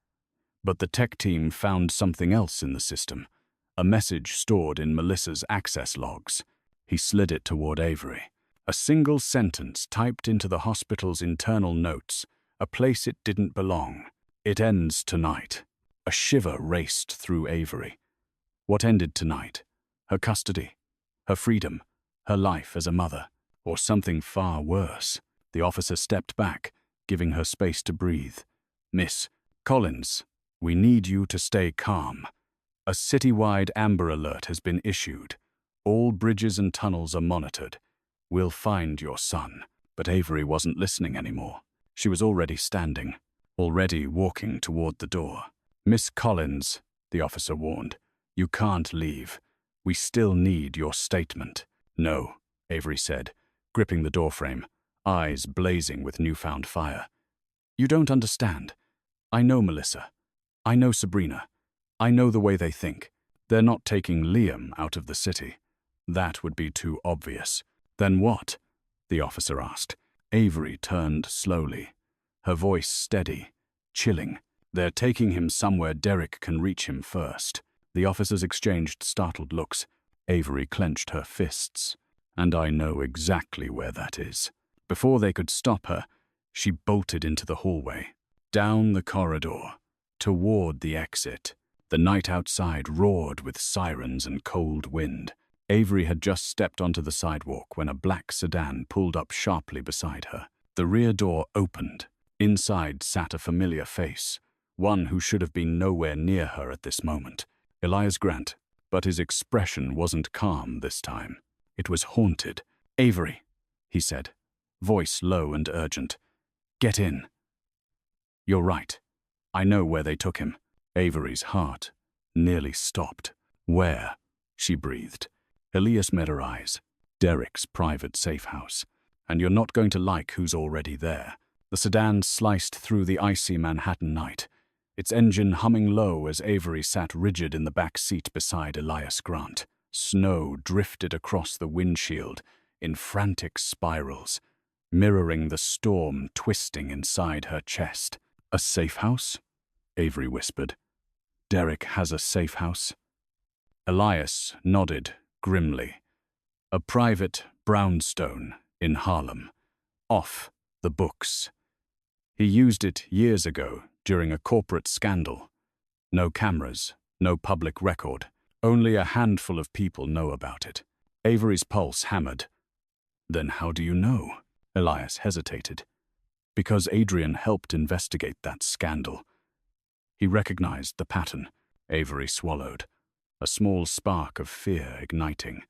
But the tech team found something else in the system, a message stored in Melissa's access logs. He slid it toward Avery. A single sentence typed into the hospital's internal notes, a place it didn't belong. "It ends tonight." A shiver raced through Avery. What ended tonight? Her custody, her freedom, her life as a mother, or something far worse? The officer stepped back, giving her space to breathe. "Miss Collins, we need you to stay calm. A citywide Amber Alert has been issued. All bridges and tunnels are monitored. We'll find your son." But Avery wasn't listening anymore. She was already standing, already walking toward the door. "Miss Collins," the officer warned, "you can't leave. We still need your statement." "No," Avery said, gripping the doorframe, eyes blazing with newfound fire. "You don't understand. I know Melissa. I know Sabrina. I know the way they think. They're not taking Liam out of the city. That would be too obvious." "Then what?" the officer asked. Avery turned slowly, her voice steady, chilling. "They're taking him somewhere Derek can reach him first." The officers exchanged startled looks. Avery clenched her fists. "And I know exactly where that is." Before they could stop her, she bolted into the hallway, down the corridor, toward the exit. The night outside roared with sirens and cold wind. Avery had just stepped onto the sidewalk when a black sedan pulled up sharply beside her. The rear door opened. Inside sat a familiar face, one who should have been nowhere near her at this moment. Elias Grant, but his expression wasn't calm this time. It was haunted. "Avery," he said, voice low and urgent. "Get in." "You're right. I know where they took him." Avery's heart nearly stopped. "Where?" she breathed. Elias met her eyes. "Derek's private safe house. And you're not going to like who's already there." The sedan sliced through the icy Manhattan night, its engine humming low as Avery sat rigid in the back seat beside Elias Grant. Snow drifted across the windshield in frantic spirals, mirroring the storm twisting inside her chest. "A safe house?" Avery whispered. "Derek has a safe house?" Elias nodded grimly. "A private brownstone in Harlem. Off the books. He used it years ago during a corporate scandal. No cameras, no public record. Only a handful of people know about it." Avery's pulse hammered. "Then how do you know?" Elias hesitated. "Because Adrian helped investigate that scandal." He recognized the pattern. Avery swallowed, a small spark of fear igniting.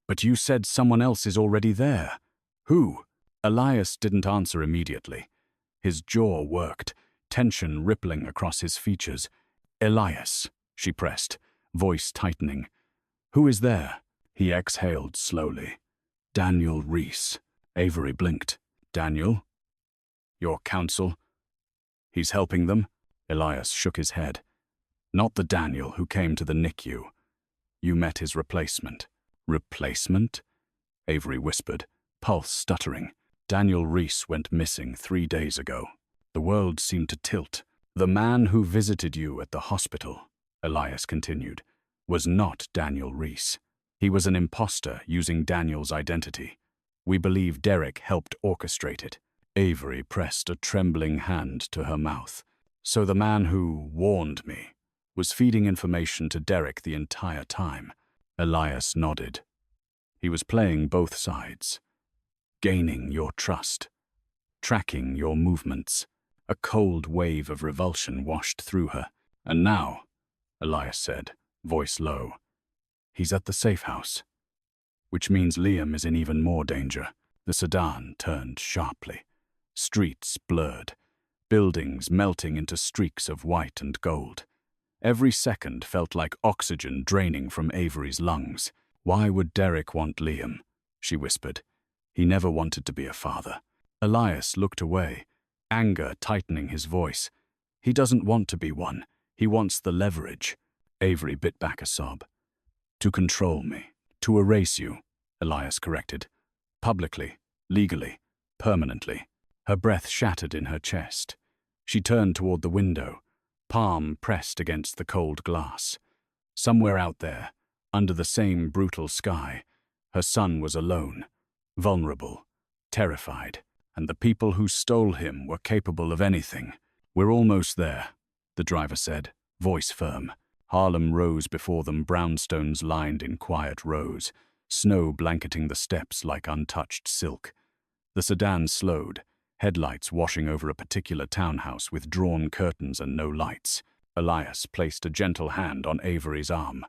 "But you said someone else is already there. Who?" Elias didn't answer immediately. His jaw worked, tension rippling across his features. "Elias," she pressed, voice tightening. "Who is there?" He exhaled slowly. "Daniel Reese." Avery blinked. "Daniel? Your counsel? He's helping them?" Elias shook his head. "Not the Daniel who came to the NICU. You met his replacement." "Replacement?" Avery whispered, pulse stuttering. "Daniel Reese went missing 3 days ago." The world seemed to tilt. "The man who visited you at the hospital," Elias continued, "was not Daniel Reese. He was an imposter using Daniel's identity. We believe Derek helped orchestrate it." Avery pressed a trembling hand to her mouth. "So the man who warned me was feeding information to Derek the entire time." Elias nodded. "He was playing both sides. Gaining your trust. Tracking your movements." A cold wave of revulsion washed through her. "And now," Elias said, voice low, "he's at the safe house. Which means Liam is in even more danger." The sedan turned sharply. Streets blurred. Buildings melting into streaks of white and gold. Every second felt like oxygen draining from Avery's lungs. "Why would Derek want Liam?" she whispered. "He never wanted to be a father." Elias looked away, anger tightening his voice. "He doesn't want to be one. He wants the leverage." Avery bit back a sob. "To control me. To erase you," Elias corrected. "Publicly, legally, permanently." Her breath shattered in her chest. She turned toward the window, palm pressed against the cold glass. Somewhere out there, under the same brutal sky, her son was alone, vulnerable, terrified, and the people who stole him were capable of anything. "We're almost there," the driver said, voice firm. Harlem rose before them, brownstones lined in quiet rows, snow blanketing the steps like untouched silk. The sedan slowed, headlights washing over a particular townhouse with drawn curtains and no lights. Elias placed a gentle hand on Avery's arm.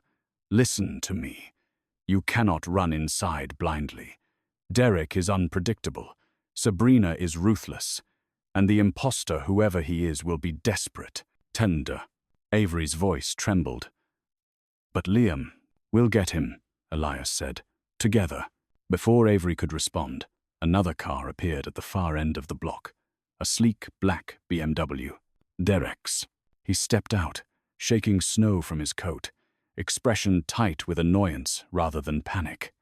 "Listen to me. You cannot run inside blindly. Derek is unpredictable. Sabrina is ruthless. And the imposter, whoever he is, will be desperate, tender." Avery's voice trembled. "But Liam, we'll get him," Elias said. "Together." Before Avery could respond, another car appeared at the far end of the block. A sleek black BMW. Derek's. He stepped out, shaking snow from his coat, expression tight with annoyance rather than panic.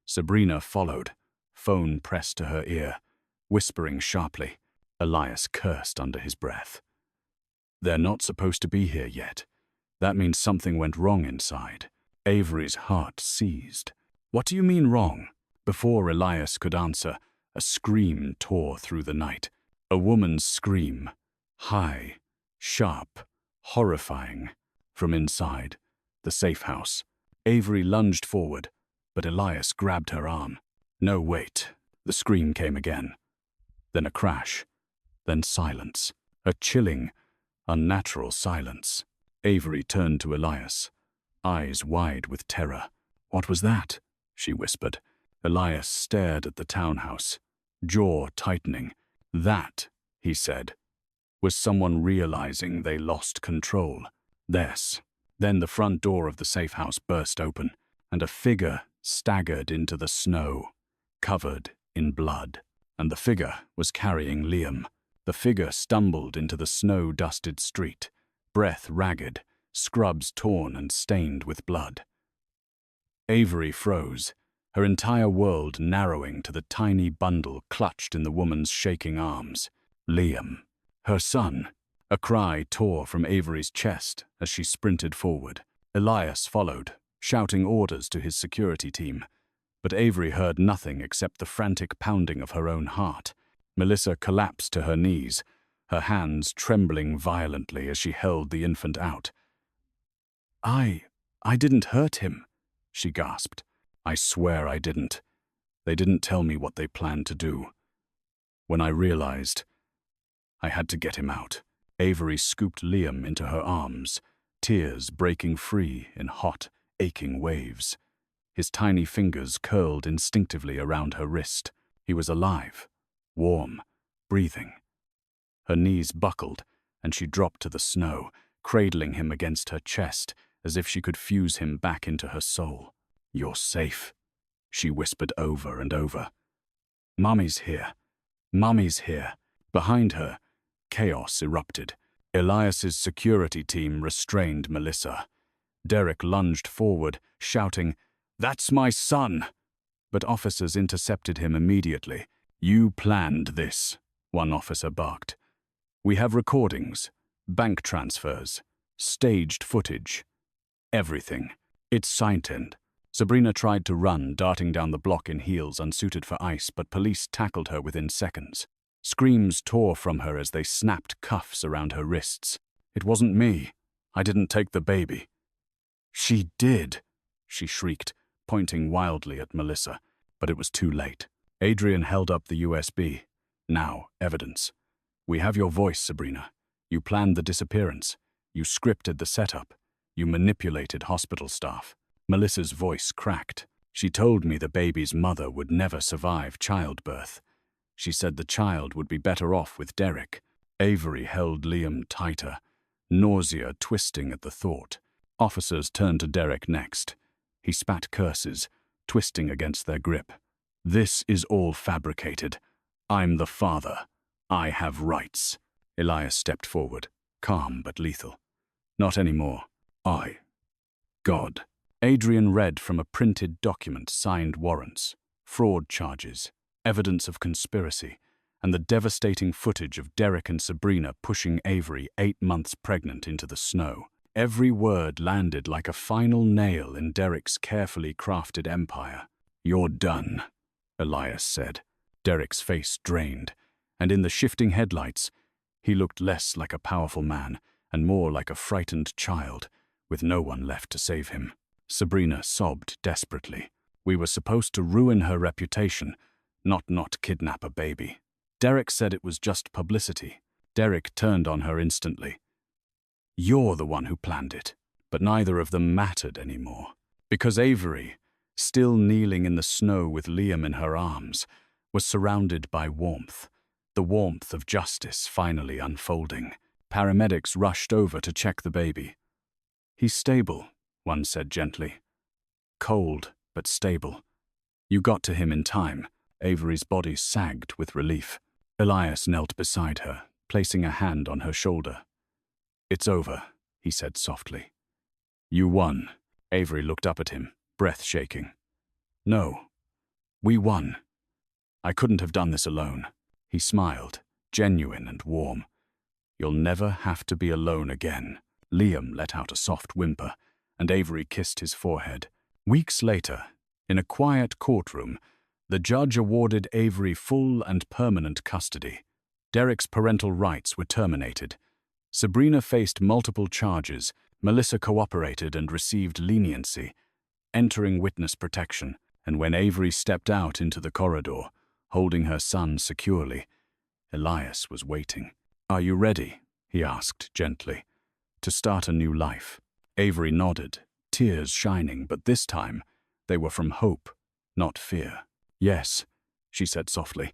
Sabrina followed, phone pressed to her ear, whispering sharply. Elias cursed under his breath. "They're not supposed to be here yet. That means something went wrong inside." Avery's heart seized. "What do you mean wrong?" Before Elias could answer, a scream tore through the night. A woman's scream. High, sharp, horrifying. From inside, the safe house. Avery lunged forward, but Elias grabbed her arm. "No, wait." The scream came again. Then a crash. Then silence. A chilling, unnatural silence. Avery turned to Elias, eyes wide with terror. "What was that?" she whispered. Elias stared at the townhouse, jaw tightening. "That," he said, was someone realizing they lost control. Yes. Then the front door of the safe house burst open, and a figure staggered into the snow, covered in blood. And the figure was carrying Liam. The figure stumbled into the snow-dusted street, breath ragged, scrubs torn and stained with blood. Avery froze, her entire world narrowing to the tiny bundle clutched in the woman's shaking arms. Liam. Her son. A cry tore from Avery's chest as she sprinted forward. Elias followed, shouting orders to his security team. But Avery heard nothing except the frantic pounding of her own heart. Melissa collapsed to her knees, her hands trembling violently as she held the infant out. I didn't hurt him," she gasped. "I swear I didn't. They didn't tell me what they planned to do. When I realized, I had to get him out." Avery scooped Liam into her arms, tears breaking free in hot, aching waves. His tiny fingers curled instinctively around her wrist. He was alive, warm, breathing. Her knees buckled, and she dropped to the snow, cradling him against her chest as if she could fuse him back into her soul. "You're safe," she whispered over and over. "Mommy's here. Mommy's here." Behind her, chaos erupted. Elias's security team restrained Melissa. Derek lunged forward, shouting, "That's my son!" But officers intercepted him immediately. "You planned this," one officer barked. "We have recordings, bank transfers, staged footage. Everything. It's signed." Sabrina tried to run, darting down the block in heels unsuited for ice, but police tackled her within seconds. Screams tore from her as they snapped cuffs around her wrists. "It wasn't me. I didn't take the baby." "She did," she shrieked, pointing wildly at Melissa, but it was too late. Adrian held up the USB. "Now, evidence. We have your voice, Sabrina. You planned the disappearance. You scripted the setup. You manipulated hospital staff." Melissa's voice cracked. "She told me the baby's mother would never survive childbirth. She said the child would be better off with Derek." Avery held Liam tighter, nausea twisting at the thought. Officers turned to Derek next. He spat curses, twisting against their grip. "This is all fabricated. I'm the father. I have rights." Elias stepped forward, calm but lethal. "Not anymore. God." Adrian read from a printed document signed warrants, fraud charges, evidence of conspiracy, and the devastating footage of Derek and Sabrina pushing Avery 8 months pregnant into the snow. Every word landed like a final nail in Derek's carefully crafted empire. "You're done," Elias said. Derek's face drained, and in the shifting headlights, he looked less like a powerful man and more like a frightened child, with no one left to save him. Sabrina sobbed desperately. "We were supposed to ruin her reputation, not kidnap a baby." Derek said it was just publicity. Derek turned on her instantly. "You're the one who planned it." But neither of them mattered anymore, because Avery, still kneeling in the snow with Liam in her arms, was surrounded by warmth, the warmth of justice finally unfolding. Paramedics rushed over to check the baby. "He's stable," one said gently. "Cold, but stable. You got to him in time." Avery's body sagged with relief. Elias knelt beside her, placing a hand on her shoulder. "It's over," he said softly. "You won." Avery looked up at him, breath shaking. "No, we won. I couldn't have done this alone." He smiled, genuine and warm. "You'll never have to be alone again." Liam let out a soft whimper, and Avery kissed his forehead. Weeks later, in a quiet courtroom, the judge awarded Avery full and permanent custody. Derek's parental rights were terminated. Sabrina faced multiple charges. Melissa cooperated and received leniency, entering witness protection. And when Avery stepped out into the corridor, holding her son securely, Elias was waiting. "Are you ready?" he asked gently. to start a new life. Avery nodded, tears shining, but this time they were from hope, not fear. Yes, she said softly,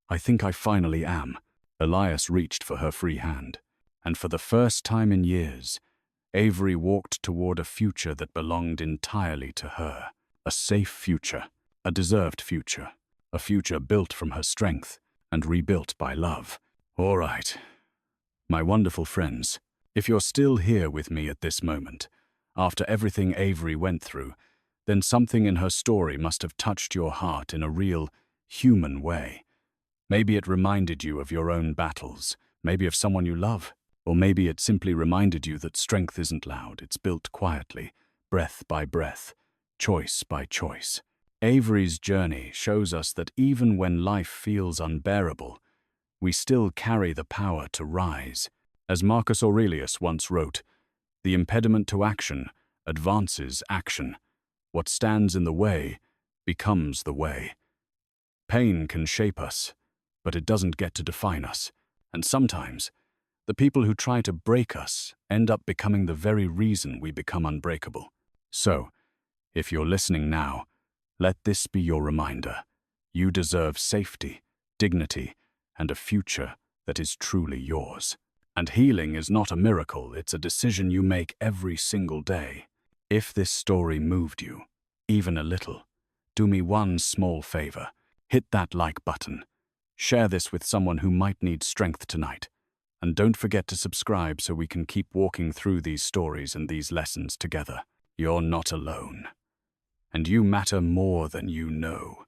I think I finally am. Elias reached for her free hand, and for the first time in years, Avery walked toward a future that belonged entirely to her. A safe future, a deserved future, a future built from her strength and rebuilt by love. All right, my wonderful friends, if you're still here with me at this moment, after everything Avery went through, then something in her story must have touched your heart in a real, human way. Maybe it reminded you of your own battles, maybe of someone you love, or maybe it simply reminded you that strength isn't loud, it's built quietly, breath by breath, choice by choice. Avery's journey shows us that even when life feels unbearable, we still carry the power to rise. As Marcus Aurelius once wrote, the impediment to action advances action. What stands in the way becomes the way. Pain can shape us, but it doesn't get to define us. And sometimes, the people who try to break us end up becoming the very reason we become unbreakable. So, if you're listening now, let this be your reminder. You deserve safety, dignity, and a future that is truly yours. And healing is not a miracle, it's a decision you make every single day. If this story moved you, even a little, do me one small favor. Hit that like button. Share this with someone who might need strength tonight. And don't forget to subscribe so we can keep walking through these stories and these lessons together. You're not alone. And you matter more than you know.